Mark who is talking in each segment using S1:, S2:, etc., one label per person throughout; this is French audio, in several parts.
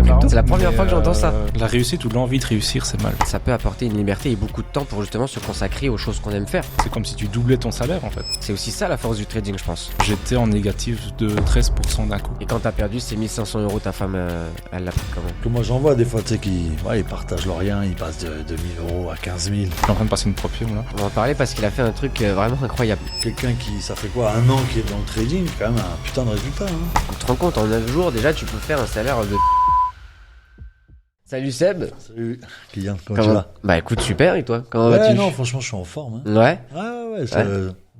S1: les crypto.
S2: C'est la première fois que j'entends ça.
S1: La réussite ou l'envie de réussir, c'est mal.
S2: Ça peut apporter une liberté et beaucoup de temps pour justement se consacrer aux choses qu'on aime faire.
S1: C'est comme si tu doublais ton salaire en fait.
S2: C'est aussi ça la force du trading, je pense.
S1: J'étais en négatif de 13% d'un coup.
S2: Et quand t'as perdu ces 1500 €, ta femme, elle l'a pris quand même.
S3: Que moi j'en vois des fois, tu sais, ils partagent leur rien, ils passent de 1000 € à 15 000.
S1: Je suis en train de passer une propio là.
S2: On va en parler parce qu'il a fait un truc vraiment incroyable.
S3: Quelqu'un qui, ça fait quoi, 1 an qui est dans le trading, quand même un putain de résultat. Hein.
S2: Tu te rends compte, en 9 jours déjà tu peux faire un salaire de... Salut Seb.
S3: Salut Kylian, comment tu vas?
S2: Bah écoute, super, et toi? Comment
S3: Ouais,
S2: vas-tu?
S3: non, franchement, je suis en forme. Hein.
S2: Ouais.
S3: Ouais.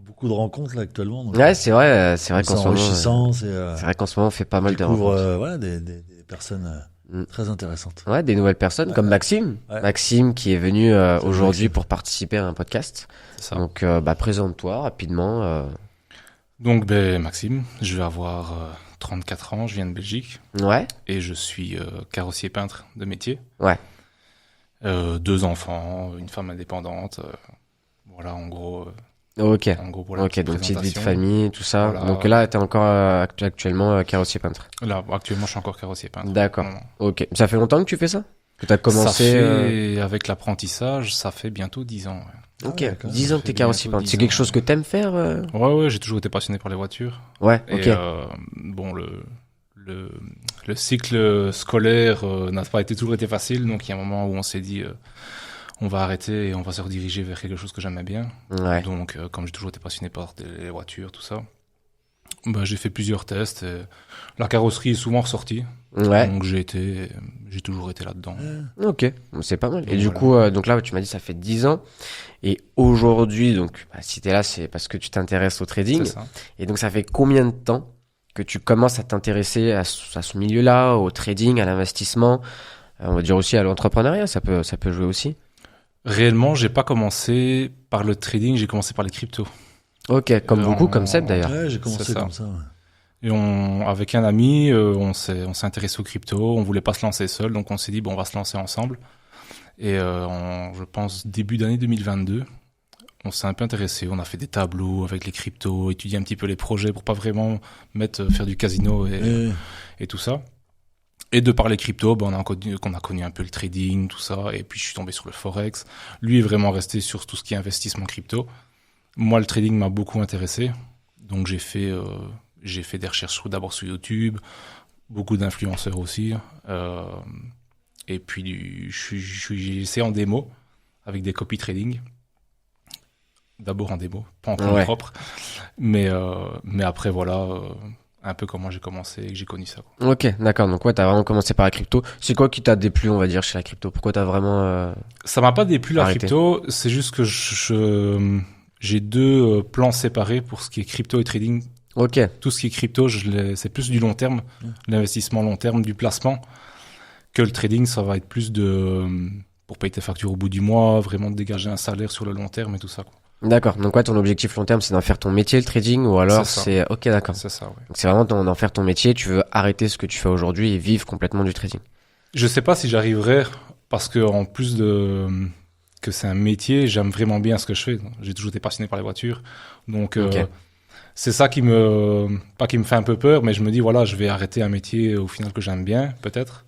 S3: Beaucoup de rencontres là actuellement. Donc,
S2: Ouais, c'est vrai qu'en ce moment...
S3: enrichissant,
S2: c'est vrai qu'en ce moment on fait pas mal de rencontres.
S3: Des personnes très intéressantes.
S2: Ouais, des nouvelles personnes comme Maxime.
S3: Ouais.
S2: Maxime qui est venu aujourd'hui
S3: Maxime.
S2: pour participer à un podcast.
S1: C'est ça.
S2: Donc présente-toi rapidement.
S1: Donc Maxime, je vais avoir 34 ans, je viens de Belgique
S2: Ouais.
S1: et je suis carrossier peintre de métier.
S2: Ouais.
S1: 2 enfants, une femme indépendante. Voilà en gros.
S2: Ok.
S1: Pour la
S2: Ok,
S1: petite
S2: donc petite vie de
S1: présentation.
S2: famille, tout ça.
S1: Voilà.
S2: Donc là, t'es encore actuellement carrossier peintre.
S1: Là, actuellement, je suis encore carrossier peintre.
S2: D'accord.
S1: Non, non.
S2: Ok. Ça fait longtemps que tu fais ça? Que t'as
S1: Ça
S2: commencé
S1: fait, avec l'apprentissage, ça fait bientôt 10 ans. Ouais.
S2: Ok,
S3: Ouais, quand même.
S2: 10 ans que t'es
S1: Ça fait
S2: carrossier
S1: bientôt
S2: peintre.
S1: 10
S2: C'est quelque
S1: ans,
S2: chose que t'aimes faire
S1: Ouais, j'ai toujours été passionné par les voitures.
S2: Ouais, ok.
S1: Et bon, le cycle scolaire n'a pas toujours été facile, donc il y a un moment où on s'est dit on va arrêter et on va se rediriger vers quelque chose que j'aimais bien.
S2: Ouais.
S1: Donc, comme j'ai toujours été passionné par les voitures, tout ça, j'ai fait plusieurs tests. Et la carrosserie est souvent ressortie,
S2: Ouais.
S1: donc j'ai toujours été là-dedans.
S2: Ok, bon, c'est pas mal. Et
S1: Donc,
S2: du
S1: voilà.
S2: coup, donc là, tu m'as dit ça fait 10 ans. Et aujourd'hui, donc, si t'es là, c'est parce que tu t'intéresses au trading.
S1: C'est ça.
S2: Et donc, ça fait combien de temps que tu commences à t'intéresser à ce milieu-là, au trading, à l'investissement, on va dire aussi à l'entrepreneuriat, ça peut jouer aussi.
S1: Réellement, j'ai pas commencé par le trading, j'ai commencé par les cryptos.
S2: Ok, comme beaucoup, comme Seb d'ailleurs.
S3: Ouais, j'ai commencé
S1: C'est ça.
S3: comme ça. Ouais.
S1: Et avec un ami, on s'est intéressé aux cryptos, on voulait pas se lancer seul, donc on s'est dit, bon, on va se lancer ensemble. Et je pense, début d'année 2022, on s'est un peu intéressé, on a fait des tableaux avec les cryptos, étudié un petit peu les projets pour pas vraiment faire du casino et tout ça. Et de par les cryptos, on a connu un peu le trading, tout ça, et puis je suis tombé sur le forex. Lui est vraiment resté sur tout ce qui est investissement crypto. Moi, le trading m'a beaucoup intéressé, donc j'ai fait des recherches d'abord sur YouTube, beaucoup d'influenceurs aussi, et puis j'ai essayé en démo avec des copy trading. D'abord en démo, pas en compte propre, mais après voilà. Un peu comment j'ai commencé et que j'ai connu ça. Quoi.
S2: Ok, d'accord. Donc ouais, t'as vraiment commencé par la crypto. C'est quoi qui t'a déplu, on va dire, chez la crypto? Pourquoi t'as vraiment
S1: Ça m'a pas déplu la
S2: arrêté.
S1: crypto. C'est juste que j'ai 2 plans séparés pour ce qui est crypto et trading.
S2: Ok.
S1: Tout ce qui est crypto, c'est plus du long terme, l'investissement long terme, du placement, que le trading, ça va être plus pour payer tes factures au bout du mois, vraiment de dégager un salaire sur le long terme et tout ça. Quoi.
S2: D'accord. Donc ouais, ton objectif long terme, c'est d'en faire ton métier, le trading, ou alors c'est... Ok, d'accord.
S1: C'est ça, ouais.
S2: Donc c'est vraiment d'en faire ton métier, tu veux arrêter ce que tu fais aujourd'hui et vivre complètement du trading.
S1: Je sais pas si j'arriverai, parce que en plus que c'est un métier, j'aime vraiment bien ce que je fais. J'ai toujours été passionné par les voitures. Donc, c'est ça pas qui me fait un peu peur, mais je me dis, voilà, je vais arrêter un métier au final que j'aime bien, peut-être,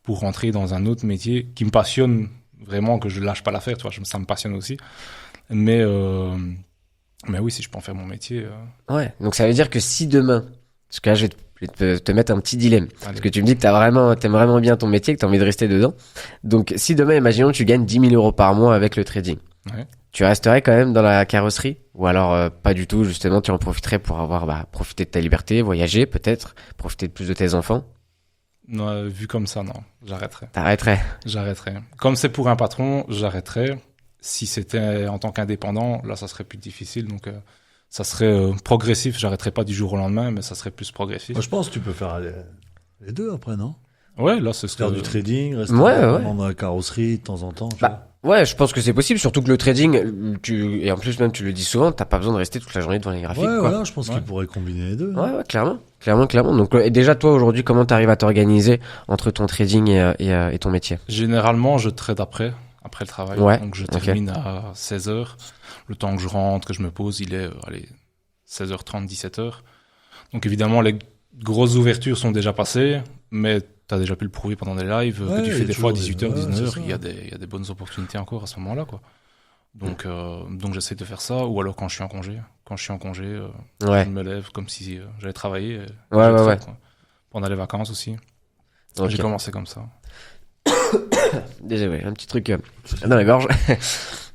S1: pour rentrer dans un autre métier qui me passionne vraiment, que je lâche pas l'affaire, tu vois, ça me passionne aussi. Mais oui, si je peux en faire mon métier.
S2: Ouais. Donc ça veut dire que si demain, parce que là, je vais te mettre un petit dilemme.
S1: Allez.
S2: Parce que tu me dis que t'aimes vraiment bien ton métier, que t'as envie de rester dedans. Donc si demain, imaginons, tu gagnes 10 000 € par mois avec le trading.
S1: Ouais.
S2: Tu resterais quand même dans la carrosserie? Ou alors pas du tout, justement, tu en profiterais pour avoir profité de ta liberté, voyager peut-être, profiter de plus de tes enfants?
S1: Non, vu comme ça, non, j'arrêterai.
S2: T'arrêterais?
S1: J'arrêterai. Comme c'est pour un patron, j'arrêterai. Si c'était en tant qu'indépendant, là, ça serait plus difficile. Donc, ça serait progressif. J'arrêterai pas du jour au lendemain, mais ça serait plus progressif.
S3: Moi, je pense que tu peux faire les deux après, non?
S1: Ouais, là, c'est ce
S3: Faire
S1: que...
S3: du trading, rester
S2: Ouais.
S3: dans la carrosserie de temps en temps. Tu
S2: Ouais, je pense que c'est possible, surtout que le trading, et en plus même tu le dis souvent, t'as pas besoin de rester toute la journée devant les graphiques.
S3: vois.
S2: Quoi.
S3: Voilà, je pense qu'il pourrait combiner les deux.
S2: Ouais, clairement. Donc, et déjà toi aujourd'hui, comment t'arrives à t'organiser entre ton trading et ton métier?
S1: Généralement, je trade après le travail.
S2: Ouais,
S1: Donc, je termine à 16h. Le temps que je rentre, que je me pose, il est, 16h30, 17h. Donc, évidemment, les grosses ouvertures sont déjà passées, mais t'as déjà pu le prouver pendant des lives,
S3: Ouais,
S1: que tu
S3: il y
S1: fais
S3: a
S1: des fois
S3: toujours
S1: 18h,
S3: des- ouais,
S1: 19h,
S3: c'est ça.
S1: il y a des bonnes opportunités encore à ce moment-là, quoi. Donc j'essaie de faire ça, ou alors quand je suis en congé. Quand je suis en congé,
S2: Ouais.
S1: je me lève comme si j'allais travailler. Et
S2: Ouais,
S1: je
S2: ouais,
S1: traite, quoi. Pendant les vacances aussi.
S2: Ok.
S1: J'ai commencé comme ça.
S2: Désolé, un petit truc dans la gorge.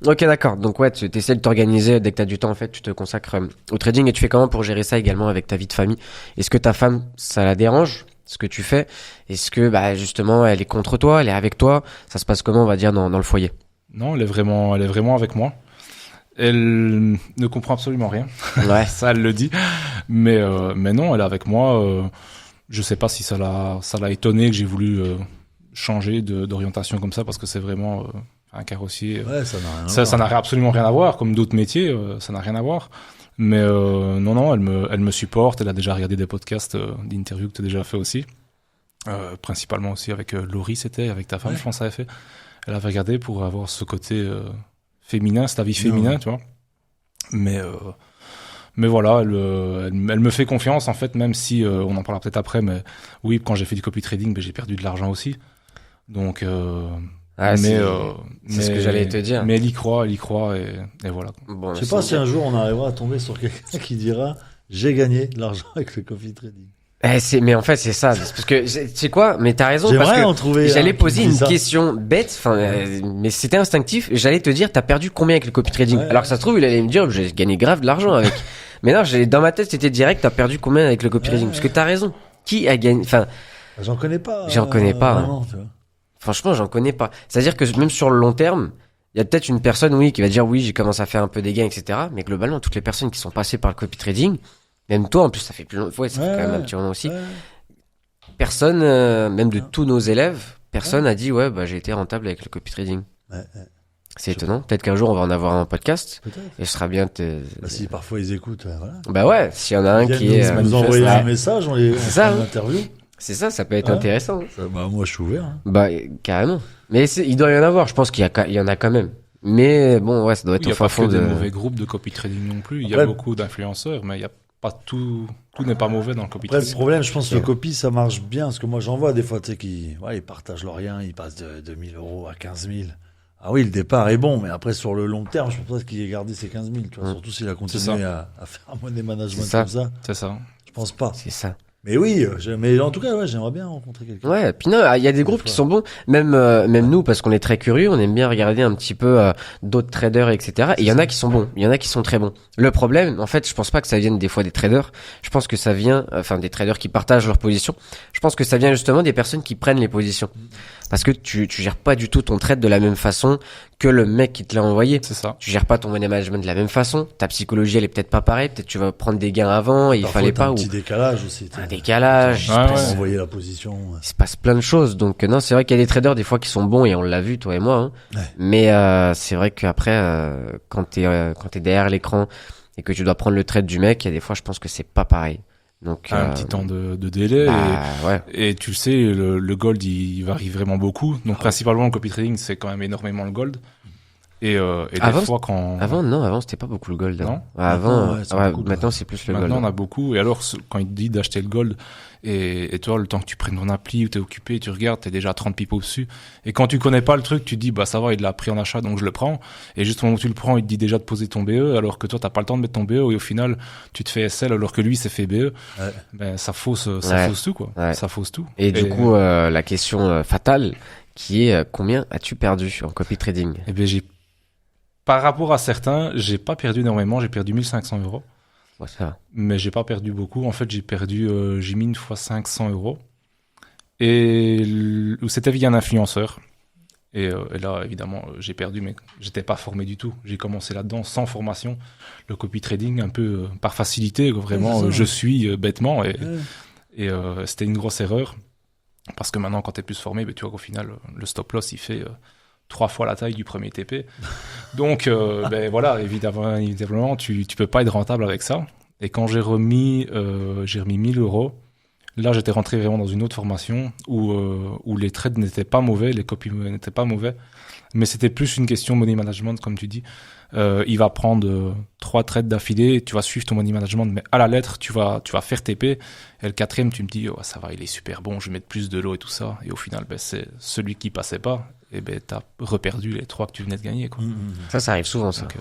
S2: Ok, d'accord. Donc ouais, tu essaies de t'organiser dès que tu as du temps. En fait, tu te consacres au trading. Et tu fais comment pour gérer ça également avec ta vie de famille? Est-ce que ta femme, ça la dérange, ce que tu fais? Est-ce que bah justement, elle est contre toi, elle est avec toi? Ça se passe comment, on va dire, dans le foyer?
S1: Non, elle est vraiment avec moi. Elle ne comprend absolument rien.
S2: Ouais.
S1: Ça, elle le dit. Mais non, elle est avec moi. Je sais pas si ça l'a étonné que j'ai voulu changer d'orientation comme ça, parce que c'est vraiment un carrossier.
S3: Ouais, ça n'a rien à
S1: Ça
S3: voir.
S1: n'a absolument rien à voir, comme d'autres métiers, ça n'a rien à voir. Mais non, elle me supporte. Elle a déjà regardé des podcasts d'interviews que tu as déjà fait aussi. Principalement aussi avec Laurie, c'était, avec ta femme,
S3: Ouais.
S1: je pense, ça avait fait. Elle avait regardé pour avoir ce côté féminin, cet avis
S3: Non.
S1: féminin, tu vois. Mais voilà, elle me fait confiance, en fait, même si, on en parlera peut-être après, mais oui, quand j'ai fait du copy trading, ben, j'ai perdu de l'argent aussi. Donc,
S2: Ah, c'est ce que j'allais te dire.
S1: Mais elle y croit, et voilà.
S2: Bon,
S3: Je sais
S2: c'est
S3: pas si
S2: bien.
S3: un jour on arrivera à tomber sur quelqu'un qui dira j'ai gagné de l'argent avec le coffee trading.
S2: Mais en fait, c'est ça. C'est parce que, tu sais quoi? Mais t'as raison, parce
S3: J'aimerais
S2: que
S3: en trouver.
S2: j'allais
S3: un qui
S2: poser
S3: dit
S2: une
S3: ça.
S2: question bête, enfin, mais c'était instinctif. J'allais te dire, t'as perdu combien avec le copy trading?
S3: Ouais.
S2: Alors que ça se trouve, il allait me dire, j'ai gagné grave de l'argent avec. Mais non, dans ma tête, c'était direct, t'as perdu combien avec le copy trading? Parce que t'as raison. Qui a gagné? Enfin,
S3: J'en connais pas.
S2: J'en connais pas, hein.
S3: Vraiment, tu vois.
S2: franchement, j'en connais pas. C'est-à-dire que même sur le long terme, il y a peut-être une personne, oui, qui va dire, oui, j'ai commencé à faire un peu des gains, etc. Mais globalement, toutes les personnes qui sont passées par le copy trading, même toi, en plus, ça fait plus longtemps, ouais, ça fait quand même un petit moment aussi.
S3: Ouais.
S2: Personne, même de tous nos élèves, personne a dit, ouais, bah, j'ai été rentable avec le copy trading.
S3: Ouais, ouais.
S2: C'est étonnant. Peut-être qu'un jour, on va en avoir un podcast.
S3: Peut-être.
S2: Et ce sera bien
S3: Bah, si parfois ils écoutent, voilà.
S2: Bah ouais, s'il y en a un
S3: Ils
S2: qui
S3: viennent
S2: est...
S3: nous
S1: manifeste,
S3: envoyer
S2: ouais.
S3: un message, on
S2: C'est ça,
S3: fait une
S2: hein.
S3: interview.
S2: C'est ça, ça peut être
S3: Ouais.
S2: intéressant.
S3: Bah, moi, je suis ouvert. Hein.
S2: Bah, carrément. Mais il doit y en avoir, je pense il y en a quand même. Mais bon, ouais, ça doit
S1: Il
S2: être
S1: n'y
S2: au
S1: a
S2: fin
S1: pas
S2: fond
S1: que
S2: de...
S1: des mauvais groupes de copy trading non plus. Il y a
S3: Après-
S1: beaucoup d'influenceurs, mais il y a pas tout n'est pas mauvais dans le copy
S3: Après, le
S1: trading.
S3: problème, je pense que le
S2: Ouais.
S3: copy, ça marche bien. Parce que moi, j'en vois des fois, tu sais, ils partagent leur rien, ils passent de 1000 euros à 15 000. Ah oui, le départ est bon, mais après, sur le long terme, je pense pas qu'il ait gardé ses 15 000. Tu vois,
S2: Mm.
S3: surtout s'il a
S1: C'est
S3: continué à faire un money management
S2: C'est ça.
S3: comme ça.
S1: C'est ça.
S3: Je pense pas.
S2: C'est ça.
S3: Mais oui, mais en tout cas, ouais, j'aimerais bien rencontrer quelqu'un.
S2: Ouais, puis non, il y a des groupes
S3: fois.
S2: qui sont bons, même nous, parce qu'on est très curieux, on aime bien regarder un petit peu d'autres traders, etc. Et il y en a qui sont bons, il y en a qui sont très bons. Le problème, en fait, je pense pas que ça vienne des fois des traders, je pense que ça vient, enfin des traders qui partagent leurs positions, je pense que ça vient justement des personnes qui prennent les positions. Parce que tu gères pas du tout ton trade de la même façon que le mec qui te l'a envoyé.
S1: C'est ça.
S2: Tu gères pas ton money management de la même façon, ta psychologie elle est peut-être pas pareille, peut-être tu vas prendre des gains avant et il
S3: Parfois,
S2: fallait
S3: t'as
S2: pas,
S3: un
S2: ou
S3: petit décalage aussi.
S2: un décalage,
S1: Ouais,
S2: il se
S1: ouais.
S2: passe-
S3: Envoyer la position.
S2: il se passe plein de choses. Donc non, c'est vrai qu'il y a des traders des fois qui sont bons et on l'a vu toi et moi. Hein.
S3: Ouais.
S2: Mais c'est vrai qu'après, quand t'es derrière l'écran et que tu dois prendre le trade du mec, il y a des fois je pense que c'est pas pareil. Donc
S1: Un petit temps de délai.
S2: bah, ouais.
S1: Et tu le sais, le gold, il varie vraiment beaucoup. Donc, principalement, le copy trading, c'est quand même énormément le gold. Et
S2: Avant,
S1: des fois, quand...
S2: Avant c'était pas beaucoup le gold. Hein.
S1: Non.
S2: Ouais, avant,
S3: Maintenant, ouais, c'est beaucoup,
S2: maintenant c'est plus le
S1: Maintenant,
S2: gold.
S1: on a beaucoup. Et alors, quand il te dit d'acheter le gold, et toi, le temps que tu prennes ton appli ou t'es occupé, tu regardes, t'es déjà à 30 pips au-dessus. Et quand tu connais pas le truc, tu te dis, bah, ça va, il l'a pris en achat, donc je le prends. Et juste au moment où tu le prends, il te dit déjà de poser ton BE, alors que toi, t'as pas le temps de mettre ton BE, et au final, tu te fais SL, alors que lui, s'est fait BE.
S3: Ouais.
S1: Ben, ça fausse tout, quoi.
S2: Ouais.
S1: Ça fausse tout.
S2: Et du coup, la question fatale qui est combien as-tu perdu en copy trading?
S1: eh bien, par rapport à certains, j'ai pas perdu énormément, j'ai perdu 1500 euros.
S2: Ouais, ça va.
S1: Mais j'ai pas perdu beaucoup. En fait, j'ai mis une fois 500 euros. Et c'était via un influenceur. Et là, évidemment, j'ai perdu, mais j'étais pas formé du tout. J'ai commencé là-dedans sans formation. Le copy trading, un peu par facilité, vraiment,
S3: c'est ça.
S1: je suis bêtement.
S3: Ouais.
S1: Et c'était une grosse erreur. Parce que maintenant, quand t'es plus formé, ben, tu vois qu'au final, le stop loss, il fait 3 fois la taille du premier TP. Donc, ben voilà, évidemment, tu peux pas être rentable avec ça. Et quand j'ai remis 1000 euros, Là, j'étais rentré vraiment dans une autre formation où les trades n'étaient pas mauvais, les copies n'étaient pas mauvais, mais c'était plus une question money management, comme tu dis. Il va prendre 3 trades d'affilée, tu vas suivre ton money management, mais à la lettre, tu vas faire TP. Et le 4e, tu me dis, oh, ça va, il est super bon, je vais mettre plus de lot et tout ça. Et au final, c'est celui qui passait pas, et t'as reperdu les 3 que tu venais de gagner, quoi.
S2: Ça arrive souvent, ça.
S1: Donc,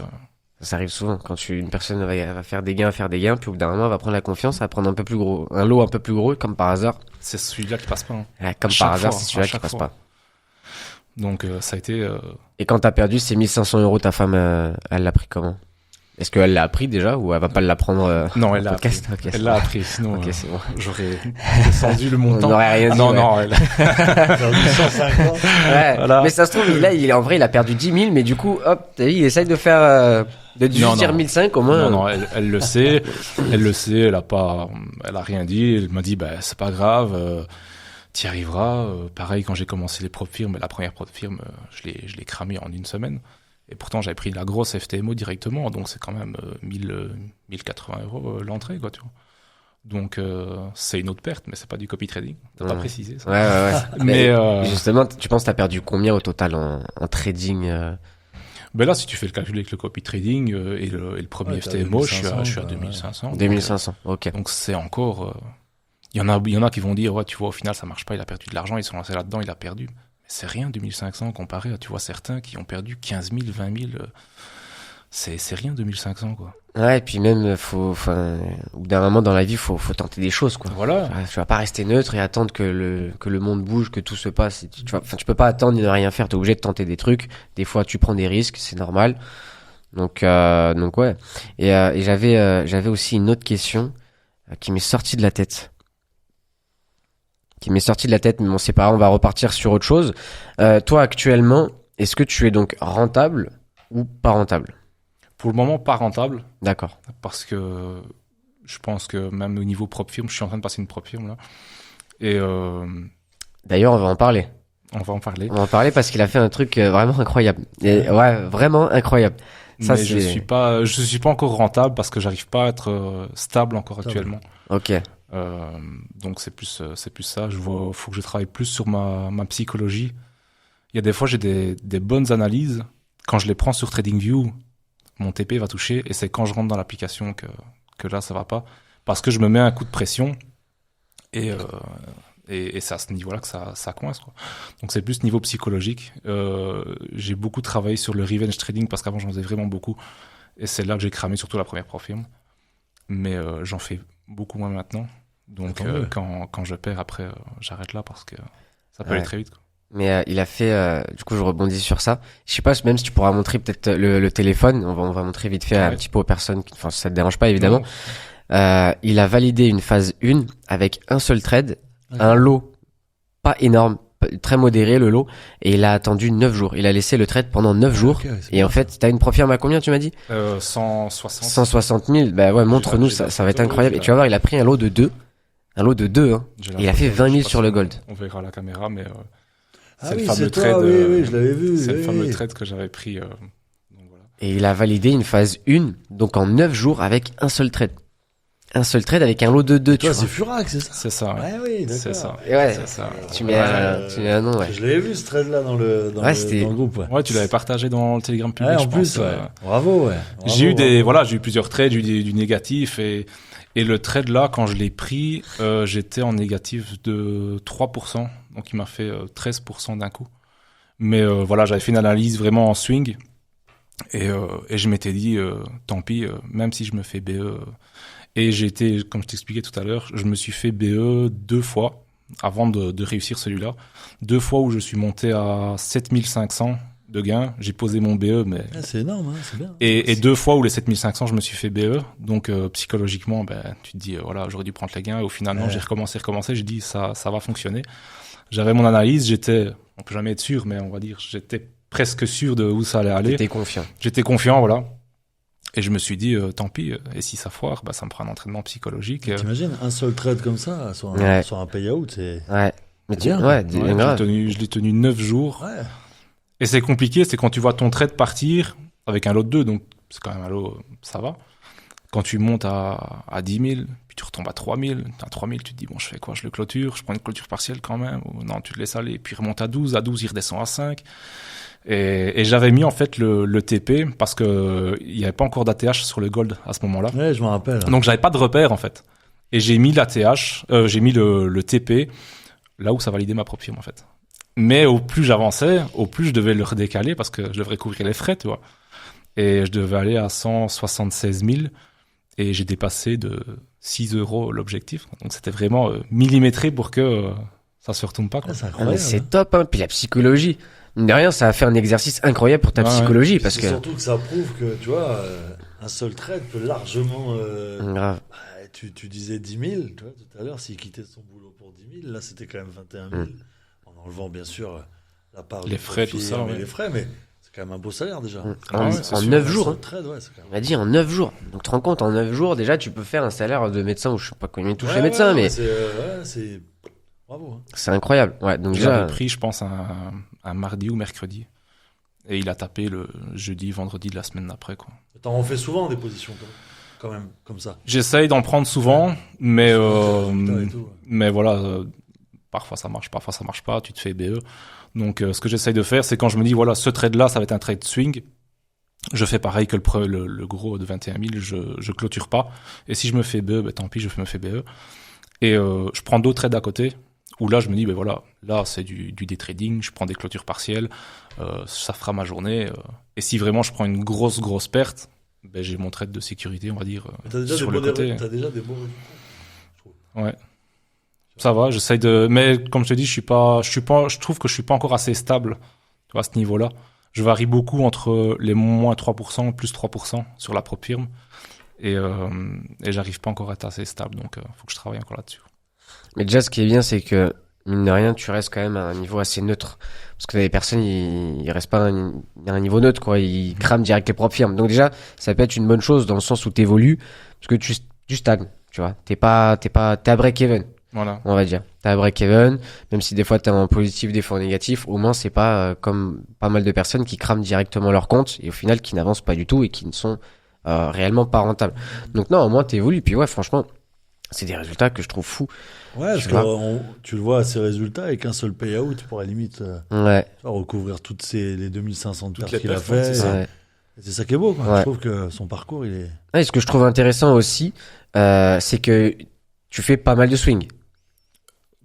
S2: Ça arrive souvent quand une personne va faire des gains, puis au bout d'un moment, elle va prendre la confiance, elle va prendre un lot un peu plus gros, comme par hasard.
S1: c'est celui-là qui passe pas. Hein.
S2: Comme par hasard, c'est celui-là qui passe pas.
S1: Donc ça a été...
S2: Et quand t'as perdu ces 1500 €, ta femme, elle l'a pris comment? Est-ce qu'elle l'a appris déjà ou elle va pas l'apprendre
S1: Non, elle l'a appris.
S2: Okay,
S1: elle l'a appris, sinon
S2: c'est bon.
S1: j'aurais descendu le montant.
S2: On n'aurait rien dit.
S1: Non,
S2: ouais.
S1: non, elle...
S3: Perdu 150.
S2: Ouais.
S1: Voilà.
S2: Mais ça se trouve, en vrai, il a perdu 10 000, mais du coup, hop, t'as vu, il essaye de faire, de juste dire 1005 au moins.
S1: Non, elle le sait. Elle le sait, elle a rien dit. Elle m'a dit, c'est pas grave, t'y arriveras. Pareil, quand j'ai commencé les prop firmes, la première prop firme, je l'ai cramé en une semaine. Et pourtant, j'avais pris la grosse FTMO directement, donc c'est quand même 1080 € l'entrée, quoi, tu vois. Donc, c'est une autre perte, mais c'est pas du copy trading. T'as pas précisé ça.
S2: Ouais. Mais justement, tu penses que t'as perdu combien au total en trading
S1: Ben là, si tu fais le calcul avec le copy trading et le premier FTMO, je suis à 2500.
S2: 2500, ok.
S1: Donc, c'est encore... Il y en a qui vont dire, ouais, tu vois, au final, ça marche pas, il a perdu de l'argent, ils sont lancés là-dedans, il a perdu. C'est rien, 2500 comparé à, tu vois, certains qui ont perdu 15 000, 20 000. C'est rien, 2500, quoi.
S2: Ouais, et puis même, au bout d'un moment dans la vie, faut tenter des choses, quoi.
S1: Voilà.
S2: Tu vas pas rester neutre et attendre que le monde bouge, que tout se passe. Tu peux pas attendre ni ne rien faire. T'es obligé de tenter des trucs. Des fois, tu prends des risques, c'est normal. Donc ouais. Et j'avais aussi une autre question qui m'est sortie de la tête. Mais bon, c'est pas grave, on va repartir sur autre chose. Toi, actuellement, est-ce que tu es donc rentable ou pas rentable?
S1: Pour le moment, pas rentable.
S2: D'accord.
S1: Parce que je pense que même au niveau prop firme, je suis en train de passer une prop firme, là. Et
S2: d'ailleurs, on va en parler.
S1: On va en parler.
S2: On va en parler parce qu'il a fait un truc vraiment incroyable. Et, ouais, vraiment incroyable. Ça,
S1: mais je suis pas encore rentable parce que j'arrive pas à être stable encore actuellement.
S2: Ok.
S1: Donc c'est plus ça. Faut que je travaille plus sur ma psychologie. Il y a des fois j'ai des bonnes analyses. Quand je les prends sur TradingView, mon TP va toucher et c'est quand je rentre dans l'application que là ça va pas parce que je me mets un coup de pression et c'est à ce niveau-là que ça coince, quoi. Donc c'est plus niveau psychologique. J'ai beaucoup travaillé sur le revenge trading parce qu'avant j'en faisais vraiment beaucoup et c'est là que j'ai cramé surtout la première prop firme. Mais j'en fais beaucoup moins maintenant. Donc quand je perds après, j'arrête là parce que ça peut aller très vite, quoi.
S2: Mais il a fait, du coup je rebondis sur ça. Je sais pas même si tu pourras montrer peut-être le téléphone. On va montrer vite fait un petit peu aux personnes. Enfin si ça te dérange pas évidemment. Il a validé une phase 1 avec un seul trade, un lot pas énorme, très modéré le lot, et il a attendu 9 jours. Il a laissé le trade pendant 9 jours. Et en fait, t'as une prop firme à combien tu m'as dit? 160 000. Bah ouais, montre-nous, ça va être incroyable. Et tu vas voir, il a pris un lot de 2. Un lot de 2, hein. Et il a fait 20 000 sur le gold.
S1: On verra à la caméra, mais
S3: c'est le fameux trade. Oui, je l'avais vu.
S1: C'est le fameux trade que j'avais pris. Donc voilà.
S2: Et il a validé une phase 1, donc en 9 jours avec un seul trade. Un seul trade avec un lot de 2, tu vois.
S3: C'est Furac, c'est ça?
S1: C'est ça, ouais.
S3: Oui, d'accord.
S1: C'est ça.
S2: Et ouais,
S1: c'est ça.
S2: Tu mets un nom, ouais.
S3: Je l'avais vu, ce trade-là, dans le groupe, ouais.
S1: Ouais, tu l'avais partagé dans le Telegram public,
S3: en
S1: je
S3: plus,
S1: pense.
S3: ouais. Bravo, ouais.
S1: J'ai eu plusieurs trades, j'ai eu du négatif et le trade là, quand je l'ai pris, j'étais en négatif de 3%. Donc il m'a fait 13% d'un coup. Mais voilà, j'avais fait une analyse vraiment en swing. Et je m'étais dit, tant pis, même si je me fais BE. Et j'ai été, comme je t'expliquais tout à l'heure, je me suis fait BE 2 fois avant de réussir celui-là. 2 fois où je suis monté à 7500 de gains. J'ai posé mon BE, mais...
S3: c'est énorme, hein, c'est bien.
S1: Et 2 fois où les 7500, je me suis fait BE. Donc, psychologiquement, tu te dis, voilà, j'aurais dû prendre les gains. Et au final, non, j'ai recommencé. J'ai dit, ça va fonctionner. J'avais mon analyse, on peut jamais être sûr, mais on va dire, j'étais presque sûr de où ça allait aller. J'étais confiant, voilà. Et je me suis dit, tant pis, et si ça foire, ça me prend un entraînement psychologique.
S3: T'imagines, un seul trade comme ça, sur un payout, c'est...
S2: Ouais. Mais
S3: bien.
S1: Je l'ai tenu 9 jours.
S3: Ouais.
S1: Et c'est compliqué, c'est quand tu vois ton trade partir avec un lot de 2, donc c'est quand même un lot, ça va. quand tu montes à 10 000, puis tu retombes à 3 000, à 3 000, tu te dis, bon, je fais quoi? Je le clôture, je prends une clôture partielle quand même, ou non, tu te laisses aller, puis il remonte à 12, il redescend à 5. Et j'avais mis en fait le TP parce que il n'y avait pas encore d'ATH sur le Gold à ce moment-là.
S3: Ouais, je m'en rappelle.
S1: Donc j'avais pas de repère en fait. Et j'ai mis l'ATH, j'ai mis le TP là où ça validait ma propre firme en fait. Mais au plus j'avançais, au plus je devais le redécaler parce que je devrais couvrir les frais, tu vois. Et je devais aller à 176 000 et j'ai dépassé de 6 euros l'objectif. Donc c'était vraiment millimétré pour que ça se retourne pas, quoi.
S3: Ah, c'est
S2: Ah, mais
S3: incroyable.
S2: c'est top, hein. Puis la psychologie. Mine de rien, ça a fait un exercice incroyable pour ta
S1: Ouais,
S2: psychologie,
S3: Puis
S2: parce
S3: c'est
S2: que.
S3: surtout que ça prouve que, tu vois, un seul trade peut largement.
S2: Grave.
S3: Tu disais 10 000, tu vois, tout à l'heure, s'il quittait son boulot pour 10 000, là, c'était quand même 21 000. En enlevant, bien sûr, la part
S1: Les
S3: du
S1: frais,
S3: profit,
S1: tout ça,
S3: mais
S1: ouais.
S3: les frais, mais c'est quand même un beau salaire déjà.
S2: En,
S1: ouais, c'est
S2: en
S1: sûr.
S2: 9
S3: Un
S2: jours,
S3: seul
S2: hein.
S3: trade, ouais, c'est quand même.
S2: On m'a dit en 9 jours. Donc, tu te rends compte, en 9 jours, déjà, tu peux faire un salaire de médecin, ou je sais pas combien touche les médecins, mais
S3: C'est. Bravo. Hein.
S2: c'est incroyable. Ouais, donc
S1: Je
S2: déjà.
S1: l'avais pris, je pense, un mardi ou mercredi. Et il a tapé le jeudi, vendredi de la semaine d'après, quoi.
S3: T'en refais souvent des positions, quand même, comme ça.
S1: J'essaye d'en prendre souvent, mais
S3: Putain et tout, ouais.
S1: mais voilà, parfois ça marche pas, tu te fais BE. Donc ce que j'essaye de faire, c'est quand je me dis voilà, ce trade-là, ça va être un trade swing, je fais pareil que le gros de 21 000, je clôture pas. Et si je me fais BE, ben tant pis, je me fais BE. Et je prends d'autres trades à côté, où là je me dis ben voilà, là c'est du day trading, je prends des clôtures partielles, ça fera ma journée. Et si vraiment je prends une grosse perte, ben j'ai mon trade de sécurité, on va dire,
S3: Mais t'as déjà,
S1: sur
S3: des
S1: le
S3: beaux
S1: côté.
S3: t'as déjà des beaux résultats, je trouve.
S1: Ouais. Ça va, j'essaye de, mais comme je te dis, je trouve que je suis pas encore assez stable, tu vois, à ce niveau-là. Je varie beaucoup entre les moins 3%, plus 3% sur la propre firme. Et j'arrive pas encore à être assez stable, donc faut que je travaille encore là-dessus.
S2: Mais déjà, ce qui est bien, c'est que, mine de rien, tu restes quand même à un niveau assez neutre. Parce que les personnes, ils restent pas à un niveau neutre, quoi. Ils crament direct les propres firmes. Donc déjà, ça peut être une bonne chose dans le sens où t'évolues, parce que tu stagnes, tu vois. T'es à break-even,
S1: Voilà.
S2: on va dire. T'es à break-even, même si des fois t'es en positif, des fois en négatif, au moins c'est pas comme pas mal de personnes qui crament directement leur compte et au final qui n'avancent pas du tout et qui ne sont réellement pas rentables. Donc non, au moins t'évolues. Puis ouais, franchement, c'est des résultats que je trouve fous.
S3: Ouais, parce
S2: Tu
S3: que
S2: vois.
S3: tu le vois à ces résultats, avec un seul payout, tu pourrais limite
S2: Ouais,
S3: tu vois, recouvrir les 2500
S1: Toutes
S3: pertes
S1: les
S3: qu'il a
S1: pertes,
S3: fait.
S1: c'est ça.
S2: ouais.
S3: Et c'est ça qui est beau, quoi.
S2: Ouais.
S3: Je trouve que son parcours, il est.
S2: Ouais, ce que je trouve intéressant aussi, c'est que tu fais pas mal de swing.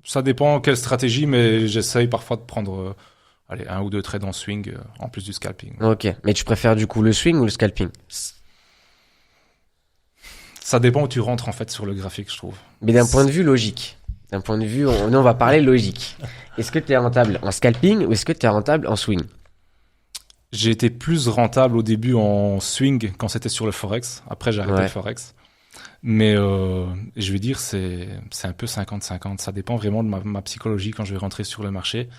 S1: Ça dépend quelle stratégie, mais j'essaye parfois de prendre, allez, 1 ou 2 trades en swing, en plus du scalping.
S2: Ok, mais tu préfères du coup le swing ou le scalping?
S1: Ça dépend où tu rentres, en fait, sur le graphique, je trouve.
S2: Mais d'un point de vue logique, d'un point de vue, nous on va parler logique. Est-ce que tu es rentable en scalping ou est-ce que tu es rentable en swing?
S1: J'ai été plus rentable au début en swing quand c'était sur le Forex. Après, j'ai arrêté
S2: Ouais.
S1: le Forex. Mais je vais dire, c'est un peu 50-50. Ça dépend vraiment de ma psychologie quand je vais rentrer sur le marché.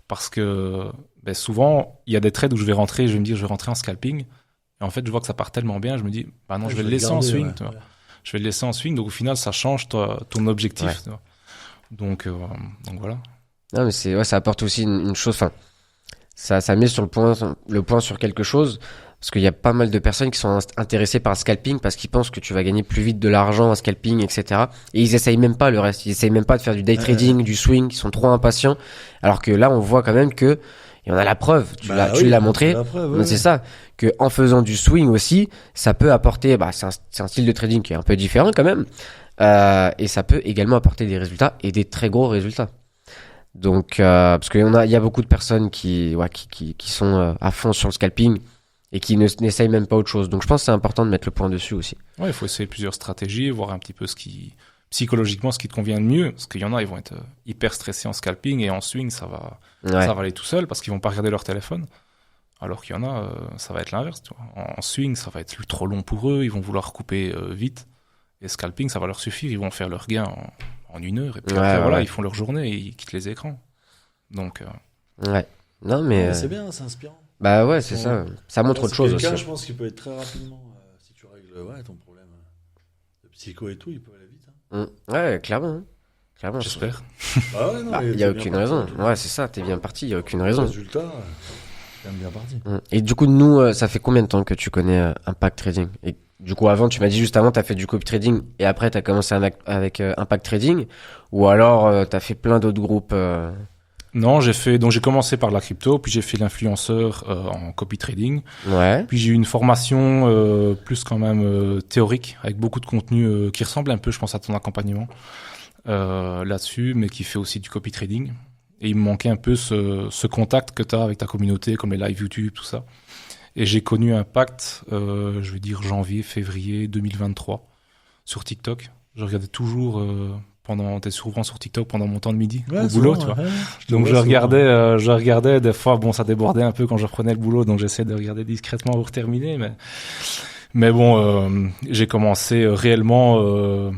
S1: Parce que ben, souvent, il y a des trades où je vais rentrer et je vais me dire, je vais rentrer en scalping. Et en fait, je vois que ça part tellement bien, je me dis, bah non,
S3: Ouais,
S1: je vais le laisser en
S3: garder,
S1: swing.
S3: ouais.
S1: Tu vois. Je vais le laisser en swing. Donc au final, ça change ton objectif.
S2: Ouais.
S1: Tu vois. Donc voilà.
S2: Non, mais ouais, ça apporte aussi une chose, enfin, ça met sur le point sur quelque chose, parce qu'il y a pas mal de personnes qui sont intéressées par le scalping parce qu'ils pensent que tu vas gagner plus vite de l'argent en scalping, etc. Et ils essayent même pas le reste. Ils essayent même pas de faire du day trading, du swing. Ils sont trop impatients. Alors que là, on voit quand même que, et on a la preuve. Tu l'as montré.
S3: La preuve,
S2: Mais
S3: ouais.
S2: c'est ça, que en faisant du swing aussi, ça peut apporter, c'est un style de trading qui est un peu différent quand même, et ça peut également apporter des résultats et des très gros résultats. Donc, parce qu'il y a beaucoup de personnes qui sont à fond sur le scalping et qui n'essayent même pas autre chose. Donc, je pense que c'est important de mettre le point dessus aussi.
S1: Ouais, il faut essayer plusieurs stratégies, voir un petit peu psychologiquement ce qui te convient le mieux. Parce qu'il y en a, ils vont être hyper stressés en scalping et en swing, ça va aller tout seul parce qu'ils vont pas regarder leur téléphone. Alors qu'il y en a, ça va être l'inverse. Tu vois. En swing, ça va être trop long pour eux, ils vont vouloir couper vite. Et scalping, ça va leur suffire, ils vont faire leur gain en 1 heure. Et puis après, voilà, ils font leur journée et ils quittent les écrans. Donc,
S2: ouais. Non, mais.
S3: C'est bien, c'est inspirant.
S2: Bah ouais, c'est ça. Ça montre autre chose aussi.
S3: Quelqu'un, je pense qu'il peut être très rapidement, si tu règles ton problème de psycho et tout, il peut aller vite. Hein.
S2: Ouais, clairement. Hein. Clairement.
S1: j'espère.
S3: Bah ouais, non,
S2: Il n'y a aucune raison. Ouais, c'est ça, t'es bien parti, il n'y a aucune raison.
S3: Résultat, c'est quand même bien parti.
S2: Et du coup, nous, ça fait combien de temps que tu connais Impact Trading? Et Du coup, avant, tu m'as dit juste avant, t'as fait du copy trading et après, t'as commencé avec Impact Trading, ou alors t'as fait plein d'autres groupes.
S1: Non, j'ai commencé par la crypto, puis j'ai fait l'influenceur en copy trading.
S2: Ouais.
S1: Puis j'ai eu une formation plus quand même théorique, avec beaucoup de contenu qui ressemble un peu, je pense, à ton accompagnement là-dessus, mais qui fait aussi du copy trading. Et il me manquait un peu ce contact que tu as avec ta communauté, comme les live YouTube, tout ça. Et j'ai connu Impact, je vais dire janvier, février 2023, sur TikTok. Je regardais toujours t'es souvent sur TikTok pendant mon temps de midi au boulot, tu vois. Donc je regardais des fois, bon, ça débordait un peu quand je reprenais le boulot, donc j'essayais de regarder discrètement pour terminer, mais bon, j'ai commencé réellement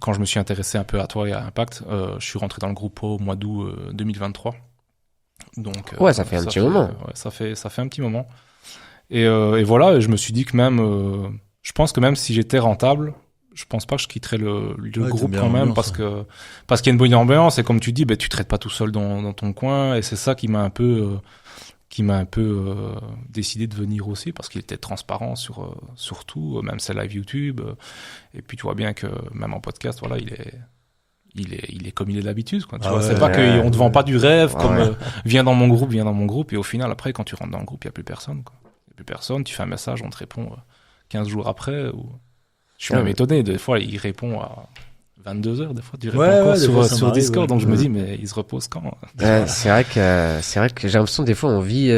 S1: quand je me suis intéressé un peu à toi et à Impact. Je suis rentré dans le groupe au mois d'août 2023. Donc
S2: Ouais, ça fait un petit moment.
S1: Ouais, ça fait un petit moment. Et voilà, je me suis dit que même, je pense que même si j'étais rentable, je pense pas que je quitterais le groupe quand même, parce qu'il y a une bonne ambiance, et comme tu dis, tu traites pas tout seul dans ton coin, et c'est ça qui m'a un peu décidé de venir aussi, parce qu'il était transparent sur tout, même ses live YouTube, et puis tu vois bien que même en podcast, voilà, il est comme il est d'habitude, quoi. Tu vois, c'est pas qu'on te vend pas du rêve, comme viens dans mon groupe, et au final, après, quand tu rentres dans le groupe, il y a plus personne, quoi. Il y a plus personne, tu fais un message, on te répond 15 jours après, ou... Je suis même étonné, des fois il répond à 22h, des fois tu réponds encore sur Discord, donc je me dis mais il se repose quand?
S2: C'est vrai que j'ai l'impression des fois on vit,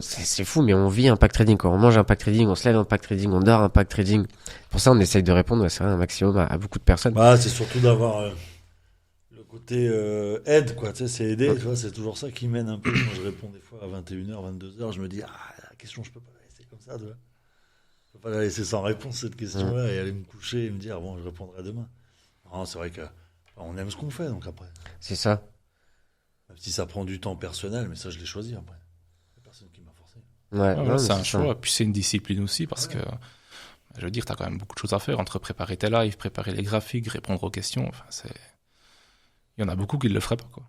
S2: c'est fou, mais on vit Impact Trading, quoi. On mange Impact Trading, on se lève Impact Trading, on dort Impact Trading. Pour ça on essaye de répondre, c'est vrai, un maximum à beaucoup de personnes.
S3: Bah, c'est surtout d'avoir le côté aide, quoi. Tu sais, c'est aider, tu vois, c'est toujours ça qui mène un peu. Quand je réponds des fois à 21h, 22h, je me dis la question je peux pas la laisser comme ça, tu vois. Je peux pas la laisser sans réponse, cette question-là, et aller me coucher et me dire bon, je répondrai demain. Non, c'est vrai que on aime ce qu'on fait, donc après.
S2: C'est ça.
S3: Même si ça prend du temps personnel, mais ça je l'ai choisi après. Il n'y a personne qui m'a forcé.
S2: Ouais,
S1: c'est un choix, puis c'est une discipline aussi, parce que je veux dire, t'as quand même beaucoup de choses à faire entre préparer tes lives, préparer les graphiques, répondre aux questions. Enfin, il y en a beaucoup qui ne le feraient pas, quoi.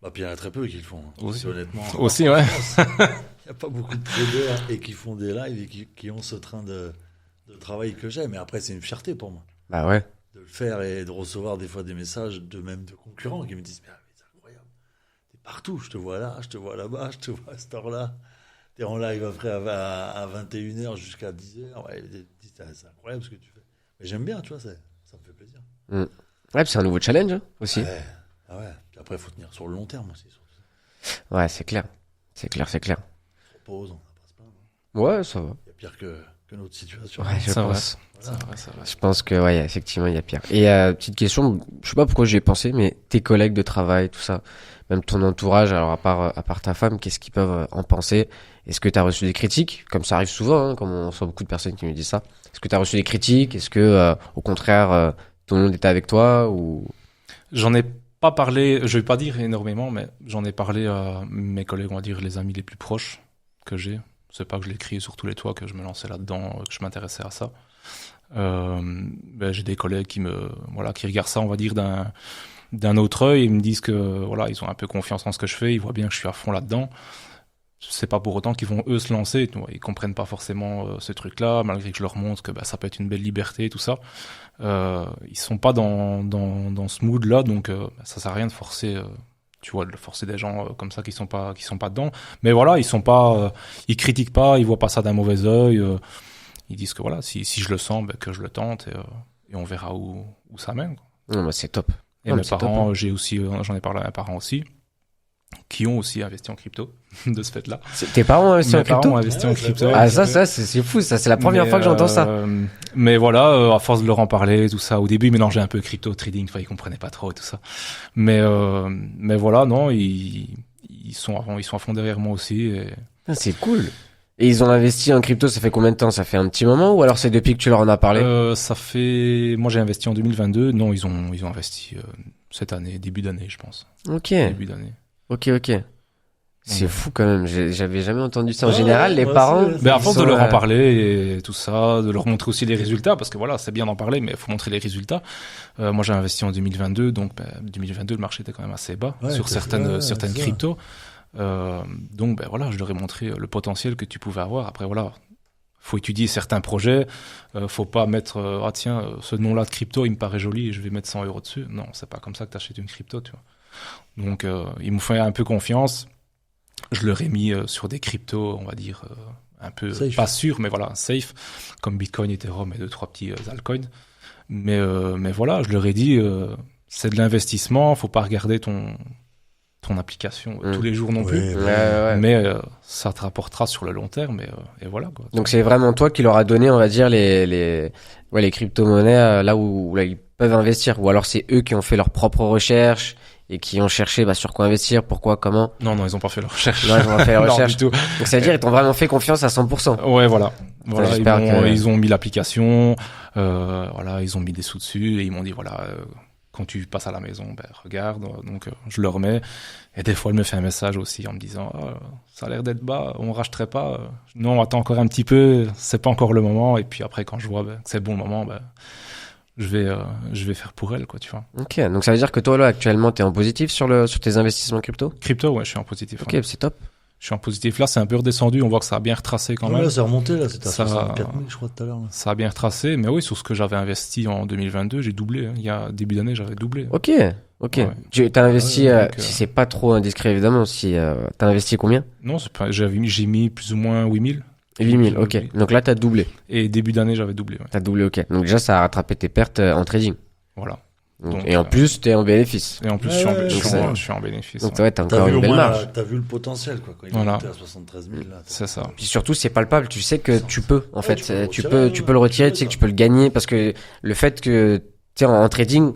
S3: Bah, puis il y en a très peu qui le font.
S1: Aussi,
S3: honnêtement.
S1: Aussi, ouais.
S3: Il n'y a pas beaucoup de traders et qui font des lives et qui ont ce train de travail que j'ai. Mais après, c'est une fierté pour moi.
S2: Bah ouais.
S3: De le faire et de recevoir des fois des messages de même de concurrents qui me disent mais c'est incroyable. T'es partout. Je te vois là, je te vois là-bas, je te vois à cette heure-là. T'es en live après à 21h jusqu'à 10h. Ouais, c'est incroyable ce que tu fais. Mais j'aime bien, tu vois, ça me fait plaisir.
S2: Ouais, puis c'est un nouveau challenge aussi.
S3: Ouais. Ah ouais. Puis après, il faut tenir sur le long terme aussi.
S2: Ouais, c'est clair. C'est clair.
S3: On repose, on n'a pas se plaindre.
S2: Ouais, ça va.
S3: Il y a pire que notre situation.
S2: Ouais, je pense.
S1: Voilà. C'est vrai.
S2: Je pense que, ouais, effectivement, il y a pire. Et petite question, je sais pas pourquoi j'y ai pensé, mais tes collègues de travail, tout ça, même ton entourage, alors à part ta femme, qu'est-ce qu'ils peuvent en penser? Est-ce que tu as reçu des critiques? Comme ça arrive souvent, hein, comme on reçoit beaucoup de personnes qui me disent ça. Est-ce que tu as reçu des critiques? Est-ce que, au contraire, tout le monde était avec toi ou...
S1: J'en ai pas parlé, je vais pas dire énormément, mais j'en ai parlé à mes collègues, on va dire les amis les plus proches que j'ai. C'est pas que je l'ai crié sur tous les toits, que je me lançais là-dedans, que je m'intéressais à ça. J'ai des collègues qui regardent ça, on va dire, d'un autre œil, et me disent que voilà, ils ont un peu confiance en ce que je fais, ils voient bien que je suis à fond là-dedans. C'est pas pour autant qu'ils vont eux se lancer, ils comprennent pas forcément ce truc-là, malgré que je leur montre que ça peut être une belle liberté, tout ça. Ils sont pas dans ce mood-là, donc ça sert à rien de forcer. Tu vois, de forcer des gens comme ça qui sont pas dedans. Mais voilà, ils sont pas, ils critiquent pas, ils voient pas ça d'un mauvais œil. Ils disent que voilà, si je le sens, que je le tente et on verra où ça mène, quoi.
S2: Non, bah, c'est top.
S1: Et mes parents, j'en ai parlé à mes parents aussi, qui ont aussi investi en crypto de ce fait-là.
S2: Tes parents ont investi en crypto?
S1: Mes parents ont investi en crypto.
S2: Ah, ça, c'est fou, ça. C'est la première fois que j'entends ça.
S1: Mais voilà, à force de leur en parler, tout ça, au début, ils mélangeaient un peu crypto, trading, ils comprenaient pas trop et tout ça. Mais voilà, non, ils sont à fond derrière moi aussi. Et...
S2: Ah, c'est cool. Et ils ont investi en crypto, ça fait combien de temps? Ça fait un petit moment, ou alors c'est depuis que tu leur en as parlé?
S1: Moi j'ai investi en 2022. Non, ils ont investi cette année, début d'année, je pense.
S2: Ok.
S1: Début d'année.
S2: Ok. C'est fou quand même, j'avais jamais entendu ça. En général, les parents...
S1: À force de leur en parler et tout ça, de leur montrer aussi les résultats, parce que voilà, c'est bien d'en parler, mais il faut montrer les résultats. Moi, j'ai investi en 2022, donc 2022, le marché était quand même assez bas sur certaines cryptos. Donc voilà, je leur ai montré le potentiel que tu pouvais avoir. Après voilà, faut étudier certains projets. Faut pas mettre ah tiens, ce nom-là de crypto, il me paraît joli, et je vais mettre 100 € dessus. Non, c'est pas comme ça que t'achètes une crypto, tu vois. Donc ils m'ont fait un peu confiance. Je leur ai mis sur des cryptos, on va dire un peu
S3: Safe.
S1: pas sûr, mais voilà, safe, comme Bitcoin, Ethereum et 2-3 petits altcoins. Mais voilà, je leur ai dit, c'est de l'investissement, faut pas regarder ton application tous les jours non plus.
S3: Ouais,
S2: Ouais.
S1: Mais ça te rapportera sur le long terme, et voilà, quoi.
S2: Donc c'est vraiment toi qui leur a donné, on va dire, les crypto-monnaies là où là, ils peuvent investir. Ou alors c'est eux qui ont fait leurs propres recherches et qui ont cherché sur quoi investir, pourquoi, comment.
S1: Non, ils ont pas fait leur recherche.
S2: Non, ils ont fait leurs
S1: Non,
S2: recherches.
S1: du tout.
S2: Donc ça veut dire ils t'ont vraiment fait confiance à 100%.
S1: Ouais, voilà.
S2: j'espère
S1: Ils ont mis l'application, voilà, ils ont mis des sous dessus et ils m'ont dit voilà, quand tu passes à la maison, regarde. Donc je le remets. Et des fois, elle me fait un message aussi en me disant ça a l'air d'être bas, on rachèterait pas. Non, attends encore un petit peu, c'est pas encore le moment. Et puis après, quand je vois que c'est le bon moment, je vais faire pour elle, quoi, tu vois.
S2: Ok, donc ça veut dire que toi là actuellement t'es en positif sur tes investissements crypto.
S1: Crypto, ouais, je suis en positif.
S2: Ok,
S1: Ouais.
S2: c'est top.
S1: Je suis en positif. Là, c'est un peu redescendu. On voit que ça a bien retracé quand même.
S3: Là, c'est remonté, là. C'était à
S1: Ça-
S3: 64 000, je crois, tout à l'heure. Là.
S1: Ça a bien retracé. Mais oui, sur ce que j'avais investi en 2022, j'ai doublé. Hein. Il y a début d'année, j'avais doublé.
S2: Ok.
S1: Ouais.
S2: T'as investi,
S3: Ouais,
S1: donc,
S2: si c'est pas trop indiscret évidemment, si t'as investi combien?
S1: Non, j'ai mis plus ou moins 8000.
S2: 8000, ok.
S1: Oui.
S2: Donc là t'as doublé.
S1: Et début d'année, j'avais doublé. Ouais.
S2: T'as doublé, ok. Donc déjà ça a rattrapé tes pertes en trading.
S1: Voilà.
S2: Donc,
S1: Donc,
S2: et en plus t'es en bénéfice.
S1: Et en plus,
S3: Ouais,
S1: je suis en-
S3: ouais,
S1: je suis
S2: ouais.
S1: en- je suis en bénéfice.
S2: Donc
S1: Ouais.
S2: ouais, t'as
S3: T'as
S2: encore
S3: vu
S2: une
S3: au
S2: belle
S3: moins,
S2: marge.
S3: t'as vu le potentiel, quoi. Quand il est
S1: Voilà.
S3: monté à 73 000, là.
S1: C'est ça.
S2: Puis surtout c'est palpable, tu sais que tu peux en
S3: Ouais,
S2: fait,
S3: tu peux le
S2: tu
S3: retirer,
S2: peux le retirer, tu sais que tu peux le gagner parce que le fait que tu sais en trading,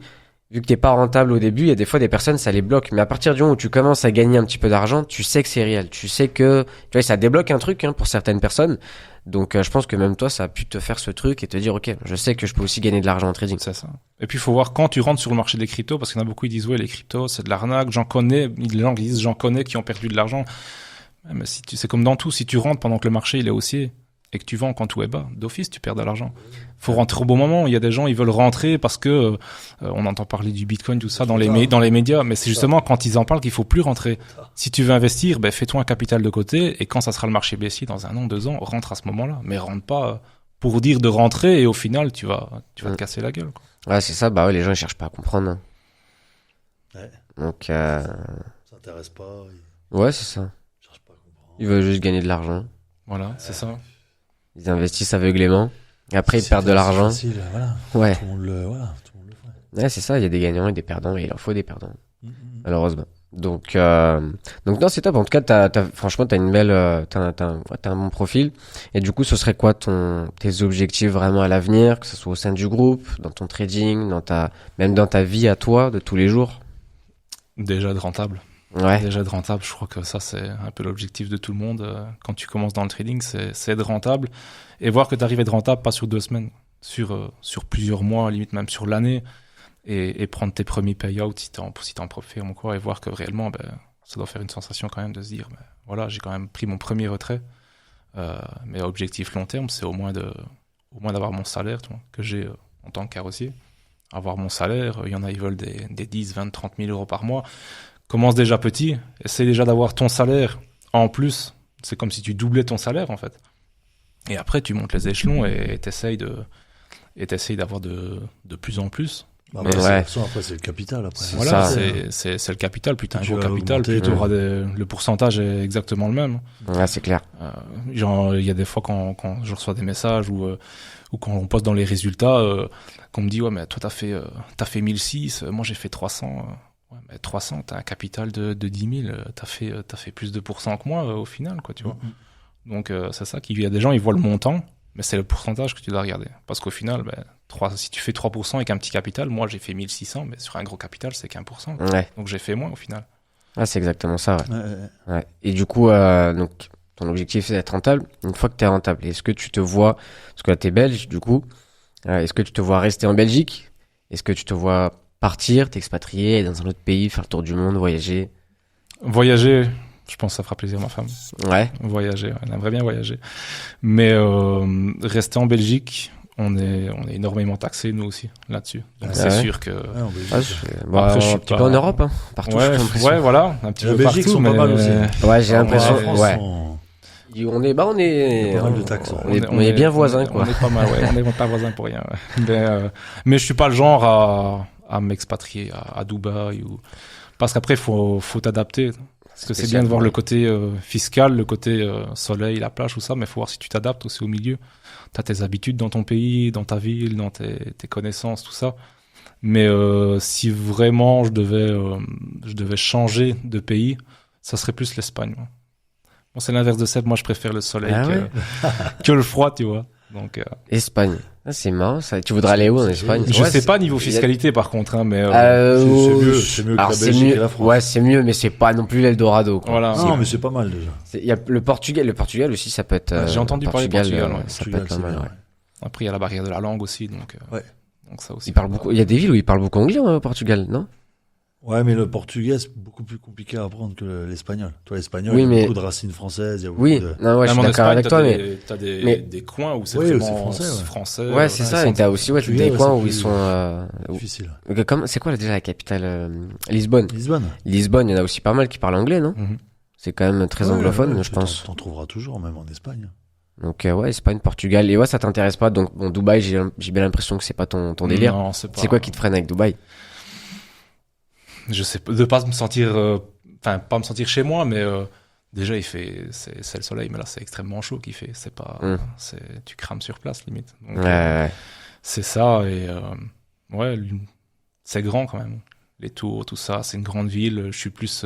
S2: vu que t'es pas rentable au début, il y a des fois des personnes ça les bloque, mais à partir du moment où tu commences à gagner un petit peu d'argent, tu sais que c'est réel, tu sais que tu vois ça débloque un truc pour certaines personnes. Donc je pense que même toi ça a pu te faire ce truc et te dire ok, je sais que je peux aussi gagner de l'argent en trading.
S1: C'est ça. Et puis, il faut voir quand tu rentres sur le marché des cryptos, parce qu'il y en a beaucoup qui disent, ouais, les cryptos, c'est de l'arnaque. J'en connais, les gens qui disent, j'en connais qui ont perdu de l'argent. Ouais, mais c'est comme dans tout, si tu rentres pendant que le marché, il est haussier, et que tu vends quand tout est bas, d'office, tu perds de l'argent. Faut rentrer au bon moment. Il y a des gens, ils veulent rentrer parce que, on entend parler du Bitcoin, tout ça, dans les médias, mais c'est justement quand ils en parlent qu'il faut plus rentrer. Si tu veux investir, fais-toi un capital de côté, et quand ça sera le marché baissier dans 1 an, 2 ans, rentre à ce moment-là. Mais rentre pas pour dire de rentrer, et au final, tu vas te casser la gueule, quoi.
S2: Ouais, c'est ça, bah ouais, les gens ils cherchent pas à comprendre. Hein.
S3: Ouais.
S2: Donc
S3: Ça s'intéresse pas.
S2: ouais, c'est ça.
S3: Ils cherchent pas à comprendre.
S2: Ils veulent juste gagner de l'argent.
S1: Voilà, c'est ça.
S2: Ils investissent aveuglément. Et après, ils
S3: C'est
S2: perdent de l'argent.
S3: facile, voilà.
S2: Ouais.
S3: Tout le monde le fait.
S2: Ouais, c'est ça. Il y a des gagnants et des perdants. Et il en faut des perdants,
S3: Mm, mm.
S2: malheureusement. Donc non, c'est top. En tout cas, franchement, t'as une belle, t'as un bon profil. Et du coup, ce serait quoi tes objectifs vraiment à l'avenir, que ce soit au sein du groupe, dans ton trading, même dans ta vie à toi de tous les jours?
S1: Déjà de rentable.
S2: Ouais.
S1: Déjà de rentable, je crois que ça, c'est un peu l'objectif de tout le monde. Quand tu commences dans le trading, c'est être rentable. Et voir que tu arrives à être rentable, pas sur 2 semaines, sur plusieurs mois, limite même sur l'année. Et prendre tes premiers payouts si t'en profires, quoi, et voir que réellement, ça doit faire une sensation quand même de se dire, voilà, j'ai quand même pris mon premier retrait. Mais objectif long terme, c'est au moins d'avoir mon salaire, tu vois, que j'ai en tant que carrossier. Avoir mon salaire, il y en a, ils veulent des 10, 20, 30 000 euros par mois. Commence déjà petit, essaie déjà d'avoir ton salaire en plus. C'est comme si tu doublais ton salaire, en fait. Et après, tu montes les échelons et t'essayes d'avoir de plus en plus.
S3: Bah,
S2: Mais
S3: après,
S2: ouais.
S3: après, c'est le capital. Après.
S2: C'est
S1: Voilà,
S2: ça.
S1: c'est le capital. Plus t'as un
S3: Tu
S1: gros
S3: vas
S1: capital,
S3: augmenter,
S1: plus t'auras le pourcentage est exactement le même.
S2: Ouais, c'est clair.
S1: Genre, il y a des fois quand je reçois des messages ou quand on poste dans les résultats, qu'on me dit, ouais, mais toi, t'as fait 1006, moi, j'ai fait 300. Ouais, mais 300, t'as un capital de 10 000, t'as fait plus de pourcents que moi, au final, quoi, tu vois. Donc, c'est ça il y a des gens, ils voient le montant, mais c'est le pourcentage que tu dois regarder. Parce qu'au final, si tu fais 3% avec un petit capital, moi, j'ai fait 1600, mais sur un gros capital, c'est qu'1%.
S2: Ouais.
S1: Donc, j'ai fait moins, au final.
S2: Ah, c'est exactement ça, ouais.
S3: Ouais.
S2: Ouais. Et du coup, donc, ton objectif, c'est d'être rentable. Une fois que tu es rentable, est-ce que tu te vois, parce que là, tu es belge, du coup, est-ce que tu te vois rester en Belgique? Est-ce que tu te vois partir, t'expatrier, aller dans un autre pays, faire le tour du monde, voyager?
S1: Voyager, je pense que ça fera plaisir à ma femme.
S2: Ouais.
S1: Voyager, elle aimerait bien voyager. Mais rester en Belgique, on est énormément taxé, nous aussi, là-dessus. Donc,
S3: Ah
S1: c'est
S2: ouais.
S1: sûr que...
S3: Ouais, en Belgique.
S2: Après,
S1: je suis
S2: un petit
S1: pas-
S2: peu en Europe, hein. Partout. j'ai l'impression.
S1: Ouais, voilà, un petit
S3: La
S1: peu
S3: Belgique
S1: partout,
S3: sont
S1: mais
S3: pas mal aussi.
S2: Ouais, j'ai
S3: En
S2: l'impression.
S3: France,
S2: Ouais. On est,
S3: Il y a pas mal de taxes, ouais.
S2: on est bien voisins, quoi.
S1: On est pas mal, ouais. On est pas voisins pour rien. Ouais. Mais je suis pas le genre à m'expatrier à Dubaï ou parce qu'après faut t'adapter. Parce que c'est bien de voir le côté fiscal, le côté soleil, la plage, tout ça, mais faut voir si tu t'adaptes aussi au milieu. T'as tes habitudes dans ton pays, dans ta ville, dans tes connaissances, tout ça. Mais si vraiment je devais changer de pays, ça serait plus l'Espagne. Moi, c'est l'inverse de Seb. Moi, je préfère le soleil que le froid, tu vois. Donc,
S2: Espagne. Ah, c'est marrant, ça. Tu voudrais aller où en Espagne?
S1: je sais pas niveau fiscalité, par contre, hein, mais
S3: C'est mieux que
S2: alors
S3: la
S2: c'est
S3: Belgique
S2: mieux.
S3: et la France.
S2: Ouais, c'est mieux, mais c'est pas non plus l'Eldorado, quoi.
S1: voilà.
S3: Non, mais c'est pas mal déjà.
S2: Il y a le Portugal aussi, ça peut être.
S1: J'ai entendu parler du Portugal, ouais.
S2: Ça peut
S3: Portugal,
S2: être pas
S3: c'est
S2: mal,
S3: bien,
S2: ouais.
S1: Après, il y a la barrière de la langue aussi, donc.
S3: Ouais.
S1: Donc ça aussi.
S2: Ils parlent beaucoup. Il y a des villes où ils parlent beaucoup anglais au Portugal, non?
S3: Ouais, mais le portugais, c'est beaucoup plus compliqué à apprendre que l'espagnol. Toi, l'espagnol,
S2: Oui,
S3: il y a
S2: mais-
S3: beaucoup de racines françaises. Il y a beaucoup
S2: Oui,
S3: de...
S2: non, ouais, je suis
S1: Même en
S2: d'accord
S1: Espagne,
S2: avec toi, mais.
S1: t'as
S2: mais-
S1: des coins où c'est
S3: Oui,
S1: vraiment
S3: c'est français, ouais.
S1: français.
S2: Ouais, c'est ça, et t'as aussi, ouais,
S3: Portugais,
S2: des
S3: ouais,
S2: coins
S3: c'est
S2: où ils
S3: plus
S2: sont,
S3: difficile.
S2: c'est quoi déjà la capitale, Lisbonne?
S3: Lisbonne.
S2: Lisbonne, il y en a aussi pas mal qui parlent anglais, non?
S1: Mhm.
S2: C'est quand même très
S3: Ouais,
S2: anglophone,
S3: ouais,
S2: je pense.
S3: T'en trouveras toujours, même en Espagne.
S2: Donc, ouais, Espagne, Portugal. Et ouais, ça t'intéresse pas. Donc, bon, Dubaï, j'ai bien l'impression que c'est pas ton délire.
S1: Non, c'est pas.
S2: C'est quoi qui te freine avec Dubaï?
S1: Je sais pas, de pas me sentir, enfin, pas me sentir chez moi, mais déjà, c'est le soleil, mais là, c'est extrêmement chaud qu'il fait. C'est pas, tu crames sur place, limite. Donc,
S2: Ouais.
S1: c'est ça, et ouais, c'est grand quand même. Les tours, tout ça, c'est une grande ville. Je suis plus,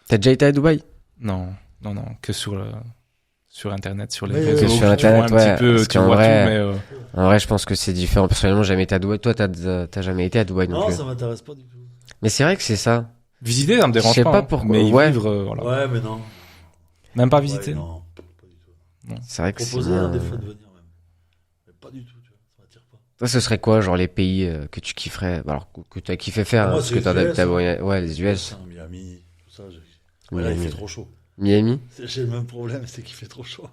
S2: T'as déjà été à Dubaï?
S1: non, que sur Internet, sur les
S3: Oui,
S1: réseaux.
S3: oui,
S2: sur
S1: tu
S2: Internet,
S1: vois un
S2: ouais,
S1: petit peu,
S2: parce
S1: tu
S2: qu'en
S1: vois
S2: vrai-
S1: tout, mais
S2: En vrai, je pense que c'est différent. Personnellement, j'ai jamais été à Dubaï. Toi, t'as jamais été à Dubaï non
S3: Non,
S2: plus.
S3: ça m'intéresse pas du tout.
S2: Mais c'est vrai que c'est ça.
S1: visiter, ça me dérange
S2: Je sais
S1: pas.
S2: pas
S1: hein.
S2: pourquoi,
S1: Mais y
S2: ouais.
S1: vivre, voilà.
S3: Ouais, mais non.
S1: Même pas
S3: Ouais,
S1: visiter.
S3: non, pas du tout.
S2: C'est vrai que c'est
S3: Proposer
S2: moins-
S3: des fois de venir même. Mais pas du tout, tu vois. Ça m'attire pas.
S2: Toi, ce serait quoi, genre, les pays que tu kifferais, alors, que t'as kiffé faire,
S3: Moi,
S2: parce
S3: c'est
S2: que
S3: les US,
S2: ouais, les US.
S3: Tiens, Miami, tout ça. Ouais, là, il
S2: Miami.
S3: fait trop chaud.
S2: Miami?
S3: J'ai le même problème, c'est qu'il fait trop chaud.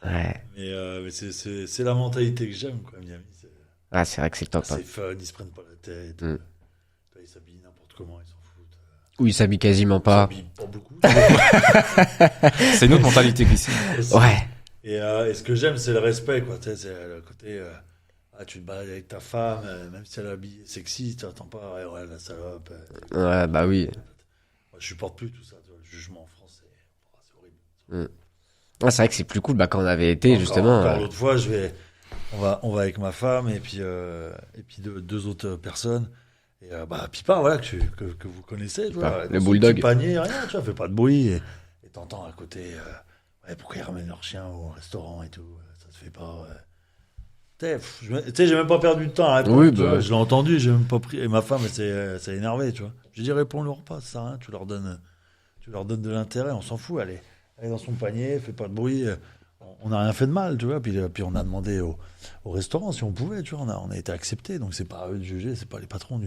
S2: Ouais.
S3: Mais c'est la mentalité que j'aime, quoi, Miami.
S2: Ah, c'est vrai que c'est top, hein.
S3: C'est fun, ils se prennent pas la tête.
S2: Mm.
S3: Ils s'habillent n'importe comment, ils s'en foutent.
S2: Ou ils s'habillent quasiment
S3: Ils
S2: pas.
S3: s'habillent pas beaucoup.
S1: C'est une autre mentalité qu'ici.
S2: Ouais.
S3: Et ce que j'aime, c'est le respect, quoi. Tu sais, c'est le côté. Tu te balades avec ta femme, même si elle est habillée sexy, tu n'attends pas, ouais, la salope.
S2: Ouais, bah oui.
S3: Moi, je supporte plus tout ça, tu vois, le jugement en France, c'est horrible.
S2: Ah, c'est vrai que c'est plus cool, bah, quand on avait été, justement.
S3: Encore l'autre fois, on va avec ma femme et puis deux autres personnes. Et Pipa, voilà, que vous connaissez, tu vois.
S2: Pipa,
S3: Dans
S2: le
S3: son
S2: bulldog.
S3: petit panier, rien, tu vois, fait pas de bruit. Et t'entends à côté, ouais, pourquoi ils ramènent leur chien au restaurant et tout, ça se fait pas. Ouais. Tu sais, j'ai même pas perdu de temps à répondre.
S2: Oui,
S3: tu
S2: bah.
S3: vois, je l'ai entendu, j'ai même pas pris. Et ma femme, elle s'est énervée, tu vois. J'ai dit, réponds-leur pas, ça sert à rien, tu leur donnes de l'intérêt, on s'en fout, elle est dans son panier, fait pas de bruit. On n'a rien fait de mal, tu vois. Puis on a demandé au restaurant si on pouvait, tu vois. On a été accepté, donc c'est pas à eux de juger, c'est pas les patrons du.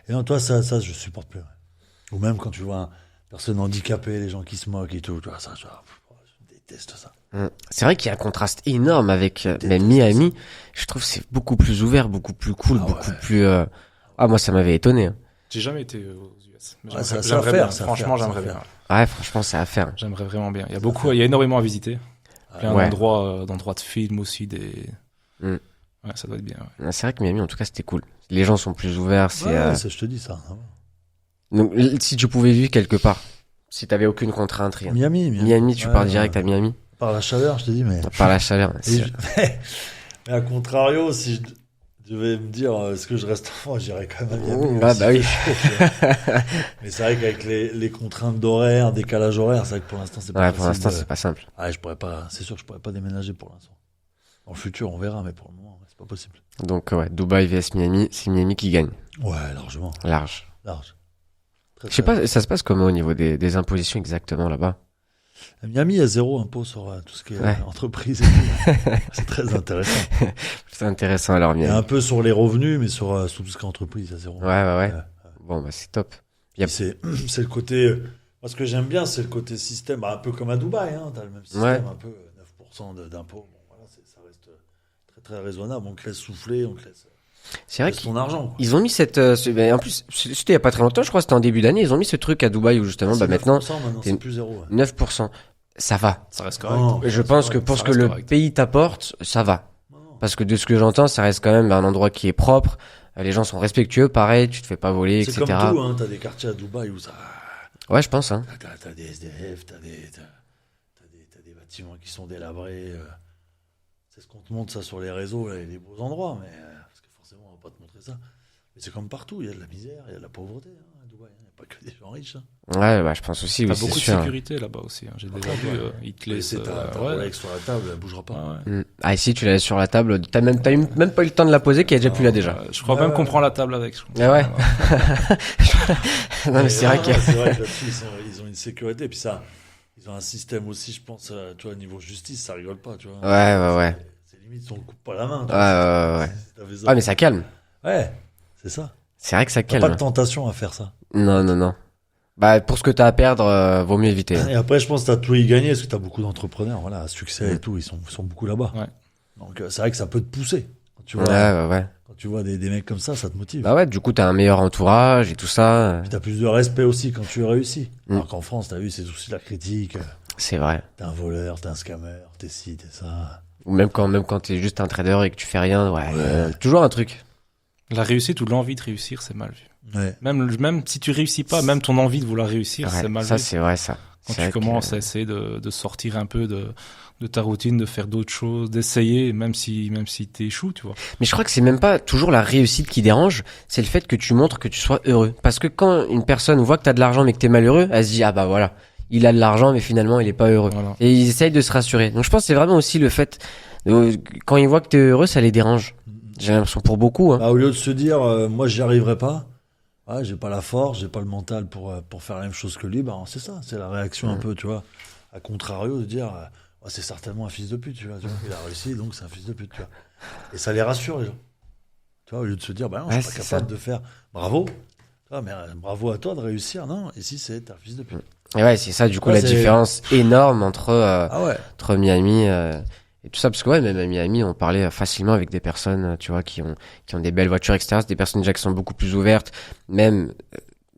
S3: Et non, toi, ça, je supporte plus. Ouais. Ou même quand tu vois une personne handicapée, les gens qui se moquent et tout, tu vois, ça, je déteste ça.
S2: C'est vrai qu'il y a un contraste énorme avec même Miami. Je trouve que c'est beaucoup plus ouvert, beaucoup plus cool,
S3: Ah
S2: beaucoup
S3: ouais.
S2: plus. Ah, moi, ça m'avait étonné, hein.
S1: J'ai jamais été aux US. Mais
S3: Ouais, ça
S1: j'aimerais
S3: à
S1: bien.
S3: faire, ça à
S1: Franchement,
S3: faire,
S1: j'aimerais
S3: ça à
S1: bien.
S3: faire.
S2: Ouais, franchement, c'est à faire.
S1: J'aimerais vraiment bien. Il y a énormément à visiter. Plein
S2: Ouais.
S1: d'endroits de films aussi, des.
S2: Mm.
S1: Ouais, ça doit être bien. Ouais.
S2: C'est vrai que Miami, en tout cas, c'était cool. Les gens sont plus ouverts. C'est,
S3: Ouais, je te dis ça.
S2: Donc, si tu pouvais vivre quelque part, si t'avais aucune contrainte, rien.
S3: Miami,
S2: Tu
S3: ouais,
S2: pars direct
S3: ouais.
S2: à Miami.
S3: Par la chaleur, je te dis, mais.
S2: Par la chaleur.
S3: Et mais à contrario, si je devais me dire, est-ce que je reste en France, j'irais quand même à Miami.
S2: Ah,
S3: même
S2: bah
S3: s'il
S2: oui.
S3: fait chaud, tu vois. Mais c'est vrai qu'avec les contraintes d'horaire, décalage horaire, c'est vrai que pour l'instant, c'est pas
S2: Ouais,
S3: facile.
S2: pour l'instant,
S3: de-
S2: c'est pas simple.
S3: Ouais, c'est sûr que je pourrais pas déménager pour l'instant. Dans le futur, on verra, mais pour le moment, c'est pas possible.
S2: Donc, ouais, Dubaï vs Miami, c'est Miami qui gagne.
S3: Ouais, largement.
S2: Large.
S3: Large. Très,
S2: Je sais
S3: très
S2: pas, ça se passe comment au niveau des impositions exactement là-bas?
S3: À Miami, il y a zéro impôt sur tout ce qui est
S2: Ouais.
S3: entreprise et tout. C'est très intéressant.
S2: C'est intéressant alors,
S3: Il y a
S2: Miami.
S3: un peu sur les revenus, mais sur tout ce qui est entreprise, il y a zéro.
S2: Ouais. Bon, bah, c'est top. Yep.
S3: C'est le côté. Moi, ce que j'aime bien, c'est le côté système, un peu comme à Dubaï. Hein, tu as le même système,
S2: Ouais.
S3: un peu 9% d'impôts. Bon, voilà, ça reste très très raisonnable. On te laisse souffler, on te laisse,
S2: C'est vrai
S3: laisse ton argent. Quoi.
S2: qu'ils ont mis ben, en plus, c'était il y a pas très longtemps, je crois, c'était en début d'année, ils ont mis ce truc à Dubaï où justement, bah,
S3: C'est
S2: maintenant,
S3: 9%,
S2: c'est-
S3: c'est plus zéro. Ouais.
S2: 9%. ça va.
S1: Ça reste correct.
S3: Non.
S2: Je pense que pour
S1: ça
S2: ce que
S1: reste
S2: le
S1: correct.
S2: pays t'apporte, ça va.
S3: Non.
S2: Parce que de ce que j'entends, ça reste quand même un endroit qui est propre. Les gens sont respectueux, pareil, tu te fais pas voler,
S3: C'est
S2: etc.
S3: comme tout, hein. T'as des quartiers à Dubaï où ça.
S2: Ouais, je pense, hein.
S3: T'as des SDF, t'as des bâtiments qui sont délabrés. C'est ce qu'on te montre ça sur les réseaux, là, les beaux endroits, mais parce que forcément on va pas te montrer ça. Mais c'est comme partout, il y a de la misère, il y a de la pauvreté hein, à Dubaï. Il n'y a pas que des gens riches. Hein.
S2: Ouais, bah, je pense aussi, oui,
S1: T'as
S2: c'est
S1: beaucoup de
S2: sûr.
S1: sécurité là-bas aussi. Hein. J'ai déjà vu, ils te
S3: Et
S1: laissent.
S3: c'est ta
S1: ouais.
S3: Rolex sur la table, elle bougera pas.
S1: Ouais, ouais.
S2: Ah, ici, tu l'as sur la table, t'as même pas eu le temps de la poser, qui est déjà plus là déjà.
S1: Je crois
S3: Ouais,
S1: même
S3: ouais.
S1: qu'on prend la table avec. Je crois.
S2: Ah ouais. Non, mais c'est vrai que.
S3: C'est vrai que là-dessus, ils ont une sécurité. Et puis ça, ils ont un système aussi, je pense, tu vois, au niveau justice, ça rigole pas, tu vois.
S2: Ouais.
S3: C'est limite, si on ne coupe pas la main. tu
S2: Ouais,
S3: vois,
S2: ouais.
S3: si t'avais ça.
S2: Ah, mais ça calme.
S3: Ouais, c'est ça.
S2: C'est vrai que ça
S3: T'as pas de
S2: calme.
S3: tentation à faire ça.
S2: Non. Bah, pour ce que t'as à perdre, vaut mieux éviter.
S3: Et après, je pense que t'as tout à y gagner, parce que t'as beaucoup d'entrepreneurs, voilà, à succès et
S2: Mm.
S3: tout, ils sont beaucoup là-bas.
S1: Ouais.
S3: Donc c'est vrai que ça peut te pousser. Quand tu vois,
S2: Ouais.
S3: quand tu vois des mecs comme ça te motive.
S2: Bah ouais, du coup, t'as un meilleur entourage et tout ça.
S3: Puis t'as plus de respect aussi quand tu réussis.
S2: Mm.
S3: Alors qu'en France, t'as vu, c'est aussi la critique.
S2: C'est vrai.
S3: T'es un voleur, t'es un scammer, t'es ci, t'es ça.
S2: Ou même quand t'es juste un trader et que tu fais rien, ouais. Toujours un truc.
S1: La réussite ou l'envie de réussir, c'est mal vu.
S3: Ouais.
S1: Même si tu réussis pas, même ton envie de vouloir réussir,
S2: Ouais,
S1: c'est mal
S2: ça,
S1: vu.
S2: c'est vrai, ça.
S1: Quand
S2: C'est
S1: tu
S2: vrai que-
S1: commences à essayer de sortir un peu de ta routine, de faire d'autres choses, d'essayer, même si t'échoues, tu vois.
S2: Mais je crois que c'est même pas toujours la réussite qui dérange, c'est le fait que tu montres que tu sois heureux. Parce que quand une personne voit que t'as de l'argent mais que t'es malheureux, elle se dit, ah bah voilà, il a de l'argent mais finalement il est pas heureux.
S1: Voilà.
S2: Et ils essayent de se rassurer. Donc je pense que c'est vraiment aussi le fait, quand ils voient que t'es heureux, ça les dérange. J'ai l'impression pour beaucoup, hein.
S3: Bah, au lieu de se dire, moi, j'y arriverai pas. Ouais, j'ai pas la force, j'ai pas le mental pour faire la même chose que lui. Bah, c'est ça, c'est la réaction un peu, tu vois. À contrario, de dire, ouais, c'est certainement un fils de pute, tu vois. Il a réussi, donc c'est un fils de pute, tu vois. Et ça les rassure, les gens. Tu vois, au lieu de se dire, bah non, je
S2: Ouais,
S3: suis pas
S2: c'est
S3: capable de faire. Bravo. Tu vois, mais bravo à toi de réussir. Non, ici, c'est un fils de pute.
S2: Et ouais, c'est ça, du coup,
S3: Ouais,
S2: la
S3: c'est-
S2: différence énorme entre,
S3: Ah ouais.
S2: entre Miami, et tout ça. Parce que ouais, même à Miami, on parlait facilement avec des personnes, tu vois, qui ont des belles voitures, etc. C'est des personnes déjà qui sont beaucoup plus ouvertes. Même,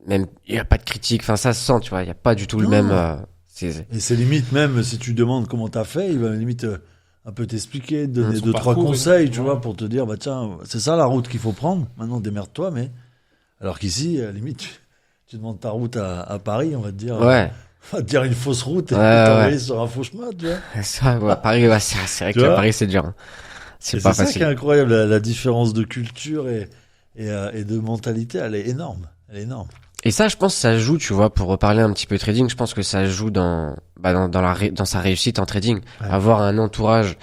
S2: il y a pas de critique. Enfin, ça se sent, tu vois. Il y a pas du tout le
S3: Non.
S2: même,
S3: Et c'est limite, même si tu demandes comment t'as fait, il va limite un peu t'expliquer, te donner
S1: Son
S3: deux, trois
S1: parcours,
S3: conseils,
S1: oui.
S3: tu
S1: Ouais.
S3: vois, pour te dire, bah tiens, c'est ça la route qu'il faut prendre. Maintenant, démerde-toi, mais. Alors qu'ici, limite, tu demandes ta route à Paris, on va te dire,
S2: ouais.
S3: on va te dire une fausse route et
S2: Ouais,
S3: t'envoyer
S2: ouais.
S3: sur un faux chemin, tu vois.
S2: Ça, ouais, Paris, ouais, c'est vrai
S3: Tu
S2: que
S3: vois
S2: Paris, c'est dur. Hein.
S3: Et
S2: C'est pas
S3: ça qui est
S2: facile.
S3: incroyable, la différence de culture et de mentalité, elle est énorme. Elle est énorme.
S2: Et ça, je pense, que ça joue, tu vois, pour reparler un petit peu trading, je pense que ça joue dans sa réussite en trading.
S3: Ouais.
S2: Avoir un entourage.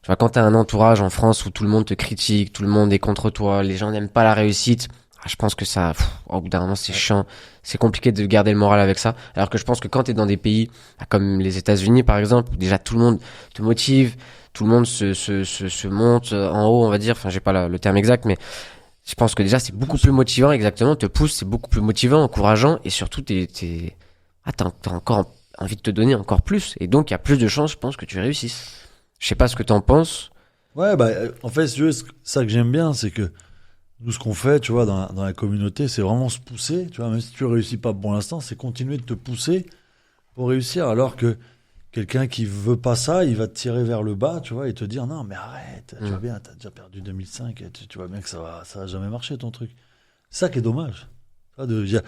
S2: Tu vois, quand t'as un entourage en France où tout le monde te critique, tout le monde est contre toi, les gens n'aiment pas la réussite, je pense que ça, au bout d'un moment, c'est chiant. C'est compliqué de garder le moral avec ça. Alors que je pense que quand t'es dans des pays comme les États-Unis, par exemple, où déjà tout le monde te motive, tout le monde se monte en haut, on va dire. Enfin, j'ai pas le terme exact, mais je pense que déjà c'est beaucoup plus motivant, exactement. Te pousse, c'est beaucoup plus motivant, encourageant, et surtout t'as encore envie de te donner encore plus, et donc il y a plus de chances, je pense, que tu réussisses. Je sais pas ce que t'en penses.
S3: Ouais, bah, en fait, si tu veux, ça que j'aime bien, c'est que nous, ce qu'on fait, tu vois, dans la communauté, c'est vraiment se pousser, tu vois, même si tu réussis pas pour l'instant, c'est continuer de te pousser pour réussir, alors que quelqu'un qui veut pas ça, il va te tirer vers le bas, tu vois, et te dire, non, mais arrête, tu vois bien, t'as déjà perdu 2005, et tu vois bien que ça va jamais marcher, ton truc. C'est ça qui est dommage. Il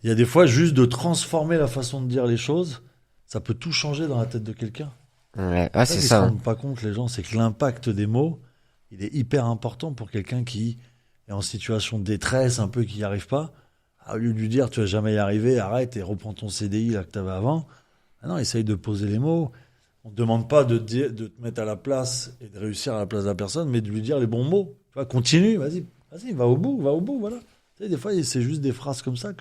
S3: y a des fois, juste de transformer la façon de dire les choses, ça peut tout changer dans la tête de quelqu'un.
S2: Ouais,
S3: Ça,
S2: c'est
S3: ils se
S2: ça. Hein.
S3: rendent pas compte, les gens, c'est que l'impact des mots, il est hyper important pour quelqu'un qui est en situation de détresse, un peu qui n'y arrive pas. Au lieu de lui dire, tu vas jamais y arriver, arrête et reprends ton CDI là que tu avais avant. Ah non, essaye de poser les mots. On ne demande pas de te mettre à la place et de réussir à la place de la personne, mais de lui dire les bons mots. Tu vois, continue, vas-y, va au bout, voilà. Tu sais, des fois, c'est juste des phrases comme ça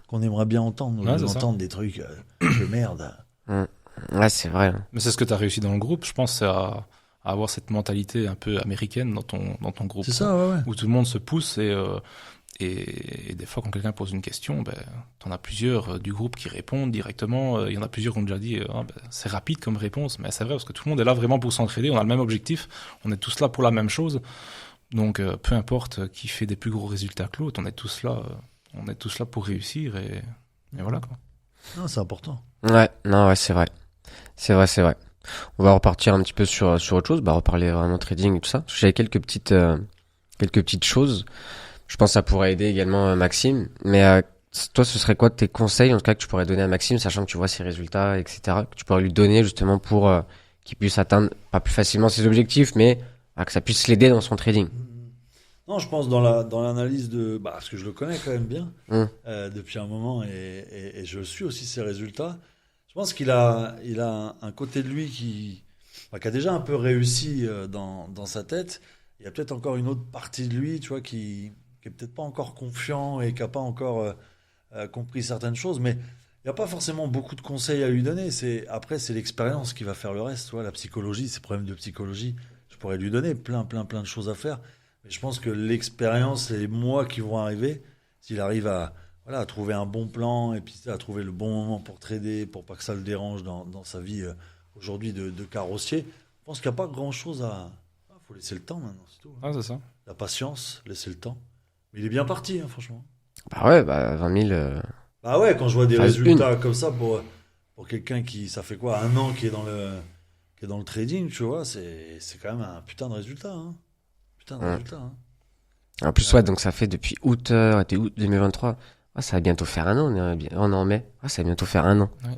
S3: qu'on aimerait bien entendre. Au lieu
S1: Ouais, c'est ça.
S3: d'entendre des trucs de merde.
S2: Ouais, c'est vrai. Hein.
S1: Mais c'est ce que tu as réussi dans le groupe, je pense, c'est à avoir cette mentalité un peu américaine dans ton groupe.
S3: C'est ça, ouais.
S1: Où tout le monde se pousse et des fois, quand quelqu'un pose une question, ben, t'en as plusieurs du groupe qui répondent directement. Il y en a plusieurs qui ont déjà dit c'est rapide comme réponse, mais c'est vrai parce que tout le monde est là vraiment pour s'entraider. On a le même objectif, on est tous là pour la même chose. Donc, peu importe qui fait des plus gros résultats que l'autre, on est tous là pour réussir et voilà quoi.
S3: Non, c'est important.
S2: Ouais, non, ouais, c'est vrai. C'est vrai, c'est vrai. On va repartir un petit peu sur autre chose, bah reparler vraiment trading et tout ça. Parce que j'avais quelques petites choses. Je pense que ça pourrait aider également Maxime. Mais toi, ce serait quoi tes conseils en tout cas que tu pourrais donner à Maxime, sachant que tu vois ses résultats, etc. Que tu pourrais lui donner justement pour qu'il puisse atteindre pas plus facilement ses objectifs, mais que ça puisse l'aider dans son trading.
S3: Non, je pense dans l'analyse de... parce que je le connais quand même bien depuis un moment et je suis aussi ses résultats. Je pense qu'il a un côté de lui qui a déjà un peu réussi dans sa tête. Il y a peut-être encore une autre partie de lui, tu vois, qui est peut-être pas encore confiant et qui n'a pas encore compris certaines choses. Mais il n'y a pas forcément beaucoup de conseils à lui donner. Après, c'est l'expérience qui va faire le reste. Tu vois, la psychologie, ces problèmes de psychologie, je pourrais lui donner plein de choses à faire. Mais je pense que l'expérience et les mois qui vont arriver, s'il arrive à trouver un bon plan et puis à trouver le bon moment pour trader, pour pas que ça le dérange dans sa vie aujourd'hui de carrossier, je pense qu'il n'y a pas grand-chose à... Il faut laisser le temps maintenant, c'est tout.
S1: Ah, c'est ça.
S3: La patience, laisser le temps. Mais il est bien parti, franchement.
S2: Bah ouais, 20 000...
S3: Bah ouais, quand je vois des
S2: phase
S3: résultats comme ça pour quelqu'un qui, ça fait quoi, 1 an qui est dans le trading, tu vois, c'est quand même un putain de résultat, hein. Putain de résultat, hein.
S2: En plus, ouais, donc ça fait depuis août 2023. Ah, ça va bientôt faire 1 an, on est en mai. Ah, ça va bientôt faire 1 an.
S1: Ouais.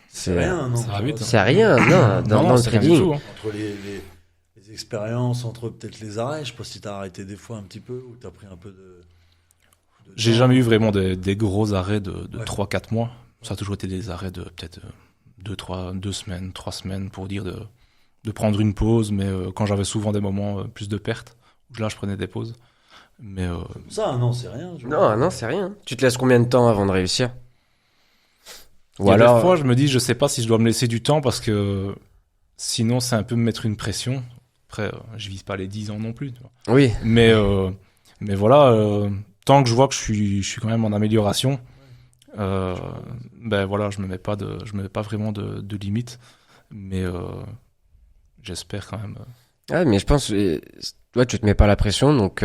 S3: C'est rien, non.
S1: Ça va vite.
S2: C'est rien, non, dans le
S1: c'est rien du
S2: trading.
S1: tout, hein.
S3: Entre les expériences, entre peut-être les arrêts, je sais pas si t'as arrêté des fois un petit peu ou t'as pris un peu de
S1: J'ai
S3: temps.
S1: jamais eu vraiment des gros arrêts de
S3: Ouais.
S1: 3-4 mois. Ça a toujours été des arrêts de peut-être 2 semaines, 3 semaines pour dire de prendre une pause. Mais quand j'avais souvent des moments plus de pertes, là je prenais des pauses. Mais
S3: Ça, non, c'est rien. tu vois.
S2: Non, c'est rien. Tu te laisses combien de temps avant de réussir?
S1: il y a des fois je me dis je sais pas si je dois me laisser du temps parce que sinon c'est un peu me mettre une pression. Après je vise pas les 10 ans non plus. Tu vois.
S2: Oui,
S1: Mais voilà, tant que je vois que je suis quand même en amélioration, ben voilà, je me mets pas vraiment de limite, mais j'espère quand même.
S2: ah, mais je pense, toi, tu te mets pas la pression, donc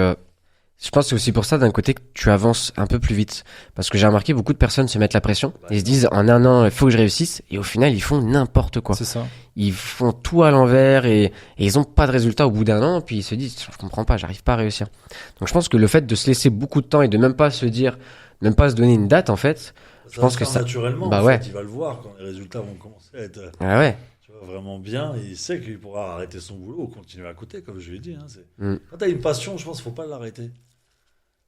S2: je pense que c'est aussi pour ça d'un côté que tu avances un peu plus vite, parce que j'ai remarqué beaucoup de personnes se mettent la pression, ils se disent en 1 an il faut que je réussisse, et au final ils font n'importe quoi.
S1: C'est ça.
S2: Ils font tout à l'envers et ils ont pas de résultat au bout d'1 an, puis ils se disent je comprends pas, j'arrive pas à réussir. Donc je pense que le fait de se laisser beaucoup de temps et de même pas se donner une date en fait,
S3: Ça
S2: pense
S3: va
S2: que
S3: se
S2: ça-
S3: faire naturellement.
S2: bah
S3: en
S2: ouais.
S3: fait, il va le voir quand les résultats vont commencer à être
S2: ah ouais,
S3: tu vois, vraiment bien. Et il sait qu'il pourra arrêter son boulot ou continuer à côté, comme je lui ai dit. Hein,
S2: Mm.
S3: Quand tu as une passion, je pense qu'il ne faut pas l'arrêter.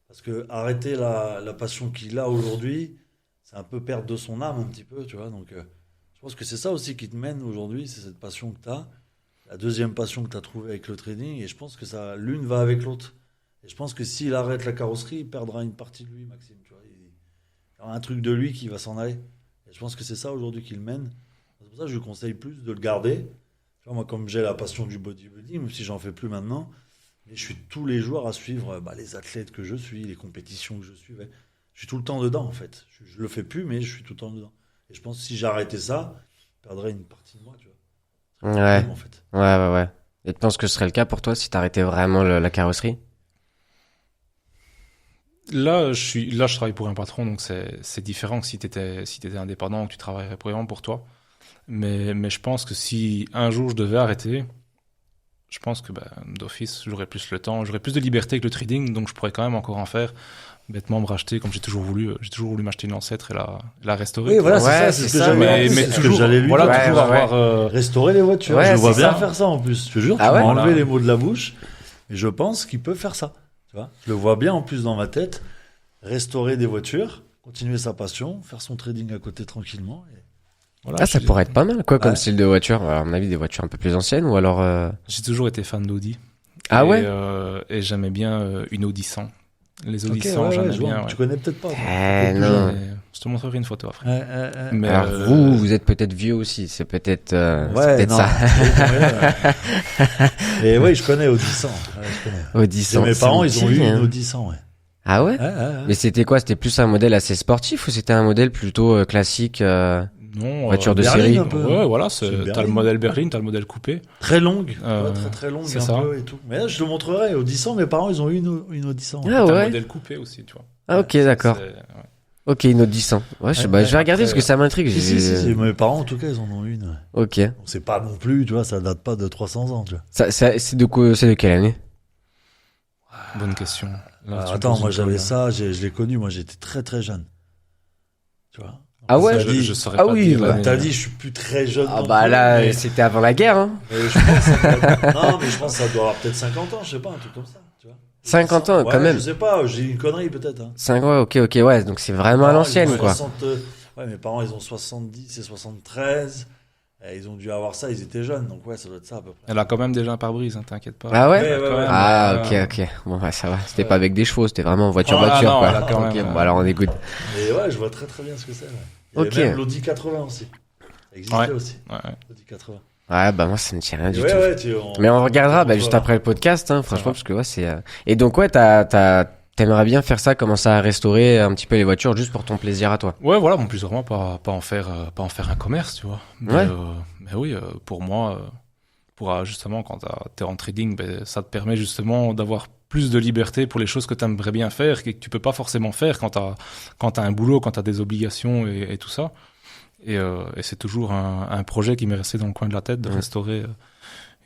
S3: Parce que arrêter la passion qu'il a aujourd'hui, c'est un peu perdre de son âme un petit peu. Tu vois. Donc, je pense que c'est ça aussi qui te mène aujourd'hui, c'est cette passion que tu as. La deuxième passion que tu as trouvée avec le trading. Et je pense que ça, l'une va avec l'autre. Et je pense que s'il arrête la carrosserie, il perdra une partie de lui, Maxime. Tu vois. Il y aura un truc de lui qui va s'en aller. Et je pense que c'est ça aujourd'hui qui le mène. C'est pour ça que je lui conseille plus de le garder. Tu vois, moi, comme j'ai la passion du bodybuilding, même si j'en fais plus maintenant, mais je suis tous les jours à suivre les athlètes que je suis, les compétitions que je suivais. Je suis tout le temps dedans, en fait. Je le fais plus, mais je suis tout le temps dedans. Et je pense que si j'arrêtais ça, je perdrais une partie de moi, tu vois. Ce serait
S2: Ouais.
S3: problème, en fait.
S2: ouais. Et tu penses que ce serait le cas pour toi si t'arrêtais vraiment la carrosserie?
S1: Là, je travaille pour un patron, donc c'est différent que si t'étais indépendant ou que tu travaillerais vraiment pour toi. Mais je pense que si un jour je devais arrêter, je pense que d'office, j'aurais plus le temps, j'aurais plus de liberté que le trading, donc je pourrais quand même encore en faire. Bêtement me racheter, comme j'ai toujours voulu m'acheter une ancêtre et la restaurer.
S3: Oui, voilà,
S2: Ouais,
S3: c'est ça,
S2: c'est
S3: c'est ce que
S2: ça,
S3: j'allais
S1: mais
S3: c'est ce que
S1: toujours,
S3: j'allais lui
S1: voilà,
S3: dire.
S2: Ouais,
S1: toujours
S2: ouais,
S1: avoir.
S3: Restaurer les voitures.
S2: Ouais,
S3: je le vois
S2: c'est
S3: bien
S2: ça.
S3: faire ça en plus. Je te jure,
S2: Ah
S3: tu
S2: ouais
S3: m'as enlevé
S1: Voilà.
S3: les mots de la bouche. Et je pense qu'il peut faire ça. Tu vois, je le vois bien en plus dans ma tête. Restaurer des voitures, continuer sa passion, faire son trading à côté tranquillement. Et...
S1: Voilà,
S2: Ah, ça pourrait être pas mal, quoi, comme
S3: Ouais.
S2: style de voiture. Alors, à mon avis, des voitures un peu plus anciennes ou alors.
S1: J'ai toujours été fan d'Audi.
S2: Ah
S1: et,
S2: ouais?
S1: Et j'aimais bien une Audi 100. Les Audi
S3: Ok,
S1: 100,
S3: ouais,
S1: j'aimais
S3: je vois.
S1: bien.
S3: Tu
S1: Ouais.
S3: connais peut-être pas. toi.
S2: Eh,
S3: Peut-être plus
S2: non.
S3: jeune.
S1: Mais je te montrerai une photo après.
S3: Ouais.
S1: Mais,
S2: Alors vous êtes peut-être vieux aussi. C'est peut-être
S3: non.
S2: ça.
S3: Et oui, je connais Audi 100. Ouais, je connais.
S2: Audi
S3: Et
S2: 100.
S3: mes
S2: ça
S3: parents,
S2: me
S3: ils
S2: dit
S3: ont eu
S2: rien.
S3: une Audi 100, ouais.
S2: Ah ouais?
S3: Ouais.
S2: Mais c'était quoi? C'était plus un modèle assez sportif ou c'était un modèle plutôt classique
S1: non,
S2: voiture de
S3: berline
S2: série?
S3: un peu.
S1: Ouais, voilà,
S3: C'est une
S1: t'as le
S3: berline.
S1: modèle berline, t'as le modèle coupé.
S3: Très longue.
S1: Euh,
S3: très longue
S1: c'est
S3: un
S1: ça.
S3: peu et tout. Mais là, je te montrerai. Audi 100, mes parents, ils ont eu une Audi 100.
S2: Ah
S1: T'as le
S2: ouais?
S1: modèle coupé aussi, tu vois.
S2: Ah ok, d'accord.
S1: Ouais.
S2: Ok, une autre 10 ans. Ouais, je vais regarder parce que ça m'intrigue.
S3: Si, mes parents, en tout cas, ils en ont une.
S2: Ok.
S3: Donc, c'est pas non plus, tu vois, ça date pas de 300 ans, tu vois.
S2: C'est de quoi, c'est de quelle année?
S1: Bonne question. Là, tu me
S3: Attends,
S1: poses
S3: moi,
S1: une
S3: j'avais
S1: colle.
S3: ça, je l'ai connu, moi, j'étais très, très jeune. Tu vois.
S2: Ah ouais?
S3: Ça dit-
S1: Je saurais
S2: Ah
S1: pas
S2: oui,
S1: dire
S2: bah,
S1: l'année.
S3: T'as dit, je suis plus très jeune.
S2: Ah
S3: non
S2: bah
S3: plus,
S2: là,
S3: mais-
S2: c'était avant la guerre, hein.
S3: mais je pense que ça doit... Non, mais je pense que ça doit avoir peut-être 50 ans, je sais pas, un truc comme ça, tu vois.
S2: 50 ans,
S3: Ouais,
S2: quand même.
S3: Je sais pas, j'ai une connerie peut-être. Hein.
S2: 5 ouais, ok, ouais, donc c'est vraiment à
S3: Mes parents,
S2: l'ancienne,
S3: ils ont
S2: quoi.
S3: 60, Ouais, mes parents, ils ont 70 et 73. Et ils ont dû avoir ça, ils étaient jeunes, donc ouais, ça doit être ça à peu près.
S1: Elle a quand même déjà un pare-brise, hein, t'inquiète pas.
S2: Ah ouais?
S3: Ouais, ouais, ouais.
S2: Ah, ok. Bon, bah, ça va. C'était pas avec des chevaux, c'était vraiment en voiture,
S1: Ah, non,
S2: quoi.
S1: elle a quand
S2: Ok,
S1: même,
S2: bon, alors on est good.
S3: Mais ouais, je vois très très bien ce que c'est. Ouais. Il y avait
S2: Ok.
S3: même l'Audi 80 aussi. Ça existait
S1: Ouais.
S3: aussi,
S1: Ouais.
S3: l'Audi 80.
S2: Ouais, bah, moi, ça ne dit rien du
S3: Ouais,
S2: tout.
S3: ouais,
S2: Mais on regardera, bah,
S3: on
S2: juste
S3: va-
S2: après le podcast, hein, franchement,
S1: va.
S2: parce que ouais, c'est, Et donc, ouais, t'aimerais bien faire ça, commencer à restaurer un petit peu les voitures juste pour ton plaisir à toi.
S1: Ouais, voilà, bon, plus vraiment pas en faire un commerce, tu vois.
S2: Ouais.
S1: Mais oui, pour moi, justement, quand t'es en trading, ben, ça te permet justement d'avoir plus de liberté pour les choses que t'aimerais bien faire et que tu peux pas forcément faire quand t'as un boulot, quand t'as des obligations et tout ça. Et c'est toujours un projet qui m'est resté dans le coin de la tête de restaurer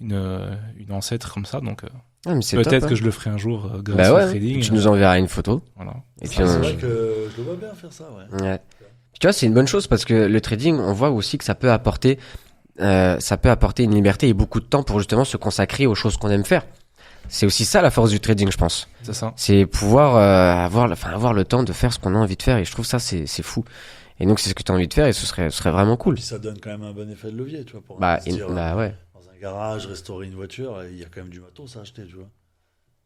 S1: une ancêtre comme ça. Donc
S2: Ah, mais c'est
S1: peut-être
S2: top,
S1: que
S2: hein.
S1: je le ferai un jour grâce
S2: Bah
S1: au
S2: ouais,
S1: trading.
S2: tu nous enverras une photo.
S1: Voilà.
S2: Et puis,
S3: C'est
S2: on-
S3: vrai que je le vois bien faire ça, ouais.
S2: Ouais. Tu vois, c'est une bonne chose parce que le trading, on voit aussi que ça peut apporter une liberté et beaucoup de temps pour justement se consacrer aux choses qu'on aime faire. C'est aussi ça la force du trading, je pense.
S1: C'est ça.
S2: C'est pouvoir avoir le temps de faire ce qu'on a envie de faire et je trouve ça c'est fou. Et donc c'est ce que tu as envie de faire et ce serait vraiment cool.
S3: Puis ça donne quand même un bon effet de levier, tu vois, pour
S2: Bah,
S3: investir
S2: bah ouais.
S3: dans un garage, restaurer une voiture, et il y a quand même du matos à acheter, tu vois.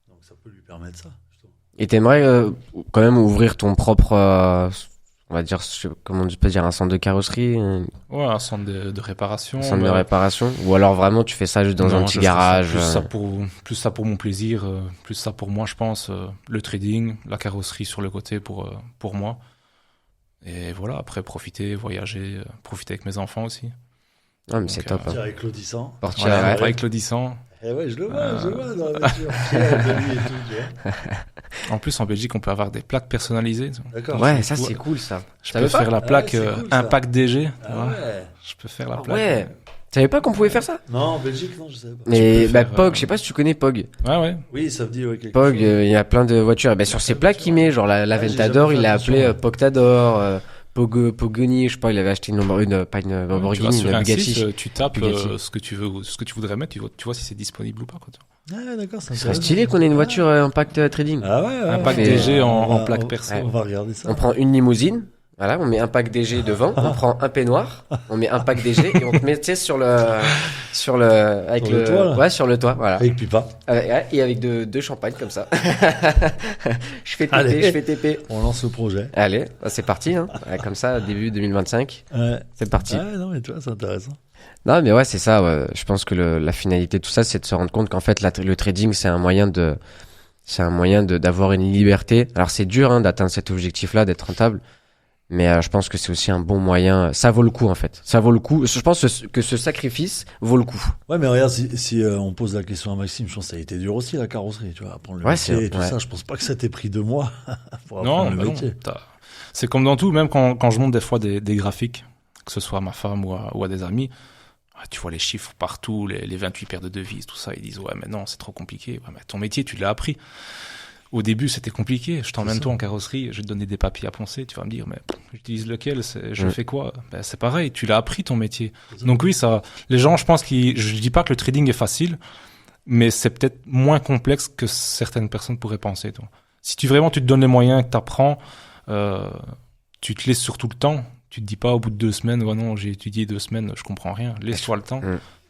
S3: Donc ça peut lui permettre ça, je trouve.
S2: Et t'aimerais quand même ouvrir ton propre on va dire comment tu peux dire un centre de carrosserie, un
S1: Ouais, un centre de réparation.
S2: centre de
S1: bah,
S2: réparation ou alors vraiment tu fais ça juste dans
S1: non,
S2: un petit
S1: je ferais ça
S2: garage.
S1: plus ça pour mon plaisir, plus ça pour moi, je pense. Le trading, la carrosserie sur le côté pour moi. Et voilà, après profiter, voyager, profiter avec mes enfants aussi.
S2: Ah mais c'est
S1: Donc,
S2: top. Hein.
S3: Tiens, avec Claudissant.
S2: Partir,
S1: Voilà,
S2: ouais.
S1: avec Claudissant.
S3: Eh ouais, je le vois dans la voiture, fier de lui et tout, tu vois.
S1: En plus, en Belgique, on peut avoir des plaques personnalisées.
S3: D'accord.
S2: Ouais, ça
S1: Ouais.
S2: c'est cool ça.
S1: Je
S2: Savais
S1: peux
S2: pas
S1: faire la
S3: Ah
S1: plaque
S3: ouais, c'est cool, ça.
S1: Impact DG. tu
S3: Ah
S1: vois.
S3: ouais.
S1: Je peux faire la
S2: Ah
S1: plaque.
S2: ouais. Tu savais pas qu'on pouvait faire ça?
S3: Non, en Belgique, non, je savais pas.
S2: Mais
S1: peux
S2: bah,
S1: faire,
S2: Pog, je sais pas si tu connais Pog.
S1: Ouais, ouais.
S3: Oui, ça me dit, ouais, quelque
S2: Pog,
S3: chose.
S2: il y a plein de voitures. Et ben sur ses plaques il met, genre la
S3: Ouais, j'ai
S2: Ventador,
S3: jamais
S2: il
S3: fait
S2: l'a
S3: attention,
S2: appelé
S3: ouais.
S2: Pogtador, Pogoni, je sais pas, il avait acheté pas une
S1: Tu vas
S2: Lamborghini,
S1: sur
S2: une
S1: un
S2: Bugatti.
S1: site, tu tapes
S2: Bugatti.
S1: ce que tu veux, ce que tu voudrais mettre, tu vois si c'est disponible ou pas. Quoi.
S3: Ah, d'accord, c'est
S2: Ce serait stylé qu'on ait une voiture Impact Trading.
S3: Ah ouais, ouais.
S1: Impact
S3: ouais.
S1: DG en
S3: On va-
S1: plaque
S3: on-
S1: perso.
S3: On va regarder ça.
S2: On prend une limousine, voilà, on met un pack DG devant, on prend un peignoir, on met un pack DG et on te met, tu sais, sur le, avec
S3: Sur le toit, là.
S2: ouais, sur le toit, voilà.
S3: Avec Pipa.
S2: Et avec deux champagnes comme ça. Je fais
S3: Allez.
S2: TP, je fais TP.
S3: On lance le projet.
S2: Allez, bah, c'est parti, hein. Ouais, comme ça, début 2025,
S3: Ouais.
S2: c'est parti.
S3: Ouais, non, mais tu vois, c'est intéressant.
S2: Non, mais ouais, c'est ça. Ouais. Je pense que la finalité de tout ça, c'est de se rendre compte qu'en fait, le trading, c'est un moyen d'avoir une liberté. Alors, c'est dur hein, d'atteindre cet objectif-là, d'être rentable. Mais je pense que c'est aussi un bon moyen. Ça vaut le coup, en fait. Ça vaut le coup. Je pense que ce sacrifice vaut le coup.
S3: Ouais, mais regarde, si on pose la question à Maxime, je pense que ça a été dur aussi, la carrosserie, tu vois, apprendre le
S2: Ouais,
S3: métier et tout
S2: ouais.
S3: ça. Je pense pas que ça t'ait pris 2 mois pour
S1: Non,
S3: apprendre
S1: bah
S3: le
S1: non.
S3: métier.
S1: C'est comme dans tout, même quand je monte des fois des graphiques, que ce soit à ma femme ou à des amis, tu vois les chiffres partout, les 28 paires de devises, tout ça, ils disent ouais mais non, c'est trop compliqué. Ouais, mais ton métier, tu l'as appris. Au début, c'était compliqué. Je t'emmène
S3: C'est
S1: toi
S3: ça.
S1: en carrosserie, je vais te donner des papiers à poncer, tu vas me dire mais j'utilise lequel, je fais quoi? Ben, c'est pareil, tu l'as appris ton métier.
S3: C'est ça.
S1: Donc oui, ça, les gens, je pense je dis pas que le trading est facile, mais c'est peut-être moins complexe que certaines personnes pourraient penser. Toi. Si tu te donnes les moyens, que t'apprends, tu te laisses surtout le temps. Tu te dis pas au bout de 2 semaines, ouais non, j'ai étudié 2 semaines, je comprends rien. Laisse-toi le temps,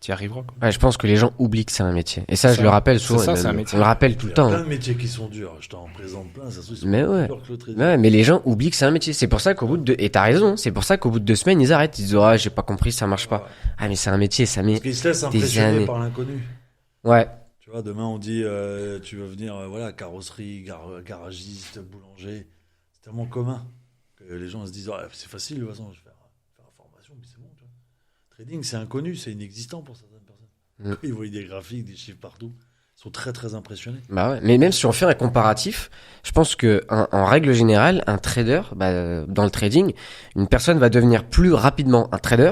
S1: t'y arriveras. Quoi.
S2: Ouais, je pense que les gens oublient que c'est un métier. Et ça, je
S1: Ça,
S2: le rappelle
S1: c'est
S2: souvent.
S1: ça,
S2: et
S1: c'est un
S2: même,
S1: métier.
S2: on le rappelle tout
S3: Il
S2: le
S3: y a
S2: temps.
S3: plein
S2: hein.
S3: de métiers qui sont durs. Je t'en présente plein, ça se trouve, ils sont
S2: Mais
S3: plus
S2: ouais.
S3: durs que le trading.
S2: Ouais, mais les gens oublient que c'est un métier. C'est pour ça qu'au bout de et t'as raison, c'est pour ça qu'au bout de 2 semaines, ils arrêtent. Ils disent, ah, j'ai pas compris, ça marche pas. Ah, mais c'est un métier, ça met.
S3: Parce qu'ils se laissent
S2: Des
S3: impressionner
S2: années.
S3: par l'inconnu.
S2: Ouais.
S3: Tu vois, demain on dit, tu veux venir, voilà, carrosserie, garagiste, boulanger. C'est tellement commun que les gens se disent, ah, c'est facile, de toute façon, je vais faire la formation, puis c'est bon. Tu vois. Trading, c'est inconnu, c'est inexistant pour certaines personnes.
S2: Mm.
S3: Ils voient des graphiques, des chiffres partout. sont très très impressionnés.
S2: Bah ouais. Mais même si on fait un comparatif, je pense que en règle générale, un trader, dans le trading, une personne va devenir plus rapidement un trader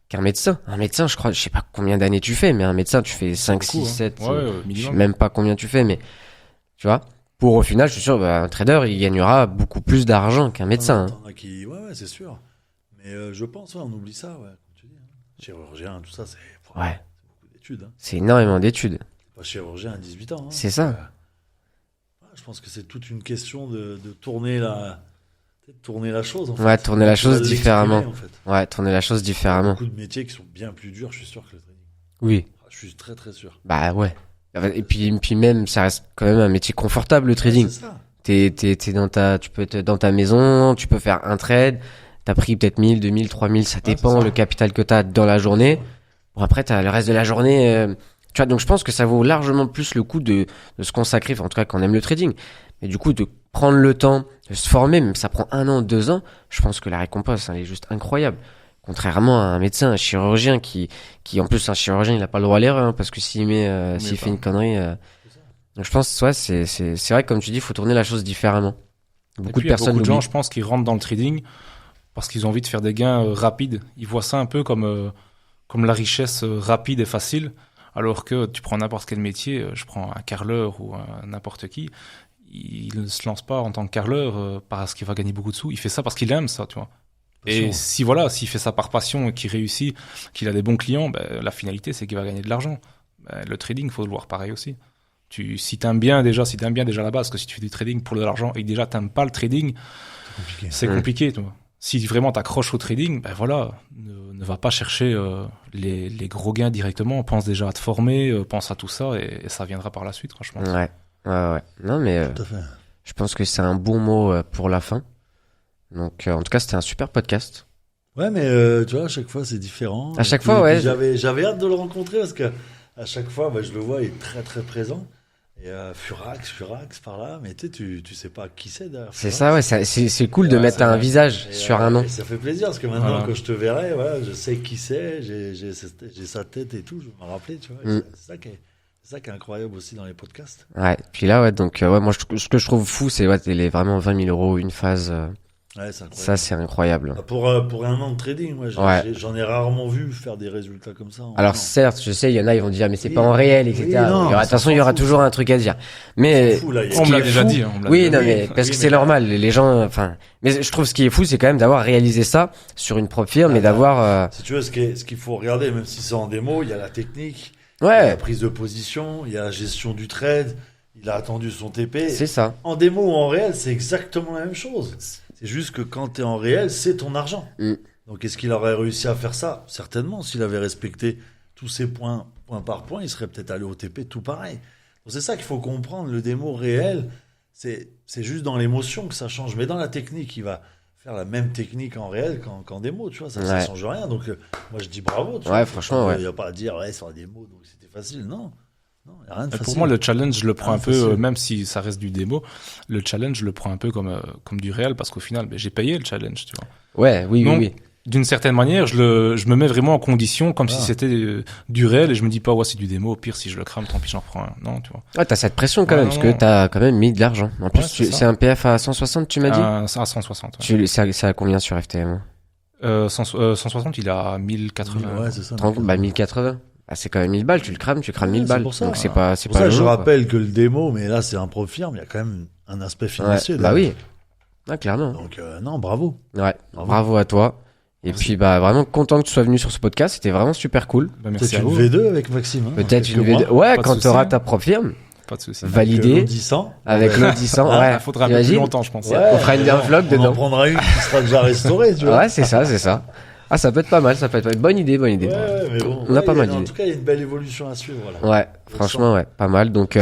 S2: qu'un médecin. Un médecin, je crois, je sais pas combien d'années tu fais, mais un médecin, tu fais 5, 6, 7,
S1: Ouais,
S2: je sais
S1: minimum.
S2: même pas combien tu fais, mais tu vois. Pour au final, je suis sûr, un trader, il gagnera beaucoup plus d'argent qu'un médecin. Hein.
S3: T'en as qui... Ouais, c'est sûr. Mais je pense, on oublie ça, comme tu dis. Chirurgien, tout ça, c'est
S2: Ouais.
S3: beaucoup d'études.
S2: C'est énormément d'études.
S3: Pas chirurgien à 18 ans.
S2: C'est ça.
S3: Je pense que c'est toute une question de tourner la chose. En fait.
S2: Ouais, tourner la chose différemment.
S3: En fait.
S2: Ouais, tourner la chose différemment.
S3: Beaucoup de métiers qui sont bien plus durs, je suis sûr, que le trading.
S2: Oui.
S3: Je suis très très sûr.
S2: Bah ouais. Et puis même, ça reste quand même un métier confortable, le trading.
S3: Ouais, c'est ça.
S2: Tu peux être dans ta maison, tu peux faire un trade, t'as pris peut-être 1000, 2000, 3000, ça dépend le capital que t'as dans la journée. Bon, après, t'as le reste de la journée, tu vois, donc je pense que ça vaut largement plus le coup de se consacrer, enfin, en tout cas, quand on aime le trading. Mais du coup, de prendre le temps de se former, même si ça prend 1 an, 2 ans, je pense que la récompense, elle est juste incroyable. Contrairement à un médecin, un chirurgien qui en plus, un chirurgien, il a pas le droit à l'erreur, hein, parce que s'il fait une connerie, donc je pense, ouais, c'est vrai que comme tu dis, il faut tourner la chose différemment. Beaucoup de
S1: Il y a
S2: personnes
S1: beaucoup de gens,
S2: l'oublient.
S1: je pense, qui rentrent dans le trading parce qu'ils ont envie de faire des gains rapides. Ils voient ça un peu comme la richesse rapide et facile, alors que tu prends n'importe quel métier, je prends un carreleur ou n'importe qui, il ne se lance pas en tant que carreleur parce qu'il va gagner beaucoup de sous, il fait ça parce qu'il aime ça, tu vois. Et s'il fait ça par passion et qu'il réussit, qu'il a des bons clients, la finalité c'est qu'il va gagner de l'argent. Le trading, faut le voir pareil aussi. Si t'aimes bien déjà la base, parce que si tu fais du trading pour de l'argent et que déjà t'aimes pas le trading, c'est compliqué, tu vois. Si vraiment t'accroches au trading, voilà, ne va pas chercher les gros gains directement. Pense déjà à te former, pense à tout ça et ça viendra par la suite, franchement.
S2: Ouais. Non, mais
S3: Tout à fait.
S2: je pense que c'est un bon mot pour la fin. Donc, en tout cas, c'était un super podcast.
S3: Ouais, mais tu vois, à chaque fois, c'est différent.
S2: À chaque
S3: Et puis-
S2: fois, ouais.
S3: puis J'avais hâte de le rencontrer parce que à chaque fois, je le vois, il est très très présent. Et Furax par là, mais tu sais pas qui c'est derrière.
S2: C'est
S3: Furax.
S2: ça, ouais. C'est cool de
S3: Ouais,
S2: mettre
S3: c'est
S2: un
S3: vrai.
S2: visage
S3: Et,
S2: sur un nom.
S3: et ça fait plaisir parce que maintenant,
S1: Voilà.
S3: quand je te verrai, voilà, je sais qui c'est, j'ai sa tête et tout, je vais me rappeler, tu vois. Et c'est ça qui est incroyable aussi dans les podcasts.
S2: Ouais. Puis là, ouais. Donc, ouais. Moi, ce que je trouve fou, c'est les vraiment 20 000 euros une phase.
S3: Ouais, c'est incroyable.
S2: Ça, c'est incroyable.
S3: Pour un an de trading, moi, j'en ai rarement vu faire des résultats comme ça.
S2: Alors
S3: Non.
S2: certes, je sais, il y en a, ils vont dire, mais c'est
S3: Oui,
S2: pas en réel, etc.
S3: oui, non,
S2: De toute façon, il y aura toujours un truc à dire.
S3: On
S2: Mais
S3: s'en fout, là, il y a
S1: On
S3: qui
S1: me l'a
S3: est
S1: déjà
S3: fou.
S1: dit. On me l'a
S2: oui,
S1: dit.
S2: non,
S3: Oui,
S2: mais parce
S3: oui,
S2: que
S3: mais-
S2: c'est normal, les gens, enfin. Mais je trouve ce qui est fou, c'est quand même d'avoir réalisé ça sur une propre firme et d'avoir.
S3: Si tu veux, ce qu'il faut regarder, même si c'est en démo, il y a la technique, il y a la
S2: Ouais,
S3: prise de position, il y a la gestion du trade, il a attendu son TP.
S2: c'est ça.
S3: En démo ou en réel, c'est exactement la même chose. C'est juste que quand tu es en réel, c'est ton argent.
S2: Mm.
S3: Donc est-ce qu'il aurait réussi à faire ça? Certainement, s'il avait respecté tous ses points, point par point, il serait peut-être allé au TP tout pareil. Donc c'est ça qu'il faut comprendre. Le démo réel, c'est juste dans l'émotion que ça change. Mais dans la technique, il va faire la même technique en réel qu'en démo, tu vois, ça
S2: Ouais.
S3: change rien. Donc moi je dis bravo. Tu
S2: Ouais,
S3: vois.
S2: franchement,
S3: Il n'y a pas à dire, ouais, c'est en démo, donc c'était facile. Non, il n'y a rien de facile.
S1: Pour moi, le challenge, je le prends
S3: Ah,
S1: un peu,
S3: facile.
S1: même si ça reste du démo, le challenge, je le prends un peu comme du réel, parce qu'au final, j'ai payé le challenge, tu vois.
S2: Ouais, oui,
S1: Donc,
S2: oui.
S1: d'une certaine manière, je me mets vraiment en condition, comme si
S3: Ah.
S1: c'était du réel, et je me dis pas, ouais, c'est du démo, au pire, si je le crame, tant pis, j'en reprends un. Non, tu vois.
S2: Ouais, t'as cette pression quand
S1: Ouais,
S2: même,
S1: non,
S2: parce que
S1: non.
S2: t'as quand même mis de l'argent. En plus,
S1: c'est ça.
S2: c'est un PF à 160, tu m'as dit?
S1: Ça à 160. Ouais.
S2: C'est à combien sur FTM?
S1: 160, il a 1080.
S3: Ouais, c'est ça.
S2: 1080. Ah, c'est quand même 1000 balles, tu crames
S3: Ouais,
S2: 1000
S3: c'est
S2: balles.
S3: pour ça.
S2: Donc c'est
S3: C'est
S2: pas
S3: pour ça que je
S2: lourd, quoi.
S3: rappelle que le démo, mais là c'est un pro firme, il y a quand même un aspect
S2: Ouais,
S3: financier.
S2: bah
S3: derrière.
S2: oui. Ah, clairement.
S3: Donc non, bravo.
S2: Ouais.
S3: Bravo.
S2: Bravo à toi. Et
S3: Merci.
S2: puis, vraiment content que tu sois venu sur ce podcast. C'était vraiment super cool.
S1: Merci
S3: Peut-être
S1: à
S3: une
S1: vous.
S3: V2 avec Maxime. Hein,
S2: Peut-être
S3: dans
S2: une
S3: quelques
S2: V2.
S3: mois.
S2: Ouais,
S1: Pas de
S2: quand
S1: souci.
S2: t'auras ta propre firme,
S1: Pas de souci.
S2: validée
S3: L'audissant.
S2: avec
S3: Ouais.
S2: l'audissant.
S1: Ah,
S2: Ouais.
S1: il faudra un peu plus
S2: T'imagines
S1: longtemps, je pense.
S3: Ouais,
S2: On fera une
S3: mais bon,
S2: vlog
S3: on
S2: dedans.
S3: en prendra une qui sera déjà restaurée, tu vois.
S2: Ouais, c'est ça, c'est ça. Ah, ça peut être pas mal, ça peut être pas mal. Bonne idée, bonne idée.
S3: Ouais, mais bon,
S2: On a pas mal
S3: En
S2: d'idées.
S3: tout cas, il y a une belle évolution à suivre. Voilà.
S2: Ouais, franchement, ouais, pas mal. Donc,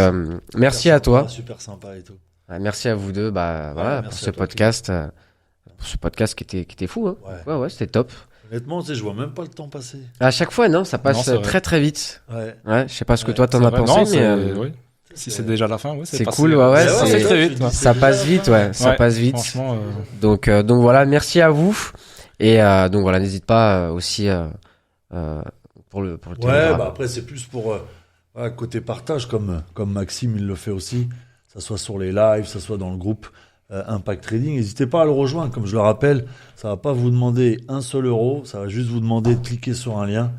S2: merci à toi.
S3: Super sympa et tout.
S2: Ouais, merci à vous deux, voilà,
S3: merci
S2: pour
S3: à
S2: ce
S3: toi,
S2: podcast. Pour ce podcast qui était fou, hein.
S3: Ouais.
S2: Ouais, c'était top.
S3: Honnêtement, tu sais, je vois même pas le temps passer.
S2: À chaque fois, non, ça passe
S1: Non, c'est vrai.
S2: très très vite.
S3: Ouais.
S2: Ouais, je sais pas ce que
S3: Ouais,
S2: toi t'en
S1: C'est
S2: as
S1: vrai.
S2: pensé,
S1: Non,
S2: mais
S1: oui. Si c'est déjà la fin, ouais,
S2: c'est
S1: passé.
S2: cool, ouais,
S1: Ça
S2: c'est-
S1: passe très
S3: tu
S1: vite.
S3: dis,
S1: ouais.
S3: c'est
S2: ça
S3: déjà
S2: passe
S3: la
S2: vite,
S3: fin.
S2: ouais, ça
S1: Ouais,
S2: passe vite.
S1: Franchement,
S2: Donc voilà, merci à vous. Et donc voilà, n'hésite pas aussi pour le
S3: Ouais,
S2: Telegram.
S3: bah après, c'est plus pour Ouais, côté partage, comme Maxime, il le fait aussi, ça soit sur les lives, ça soit dans le groupe Impact Trading. N'hésitez pas à le rejoindre. Comme je le rappelle, ça va pas vous demander un seul euro, ça va juste vous demander de cliquer sur un lien,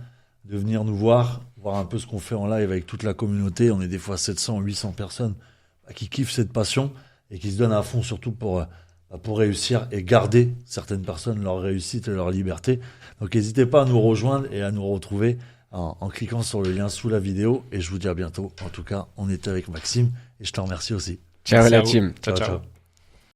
S3: de venir nous voir un peu ce qu'on fait en live avec toute la communauté. On est des fois 700, 800 personnes qui kiffent cette passion et qui se donnent à fond surtout pour réussir et garder certaines personnes leur réussite et leur liberté. Donc n'hésitez pas à nous rejoindre et à nous retrouver en cliquant sur le lien sous la vidéo. Et je vous dis à bientôt. En tout cas, on était avec Maxime et je te remercie aussi.
S2: Ciao
S1: Merci
S2: la
S1: à vous.
S2: team.
S1: Ciao, ciao.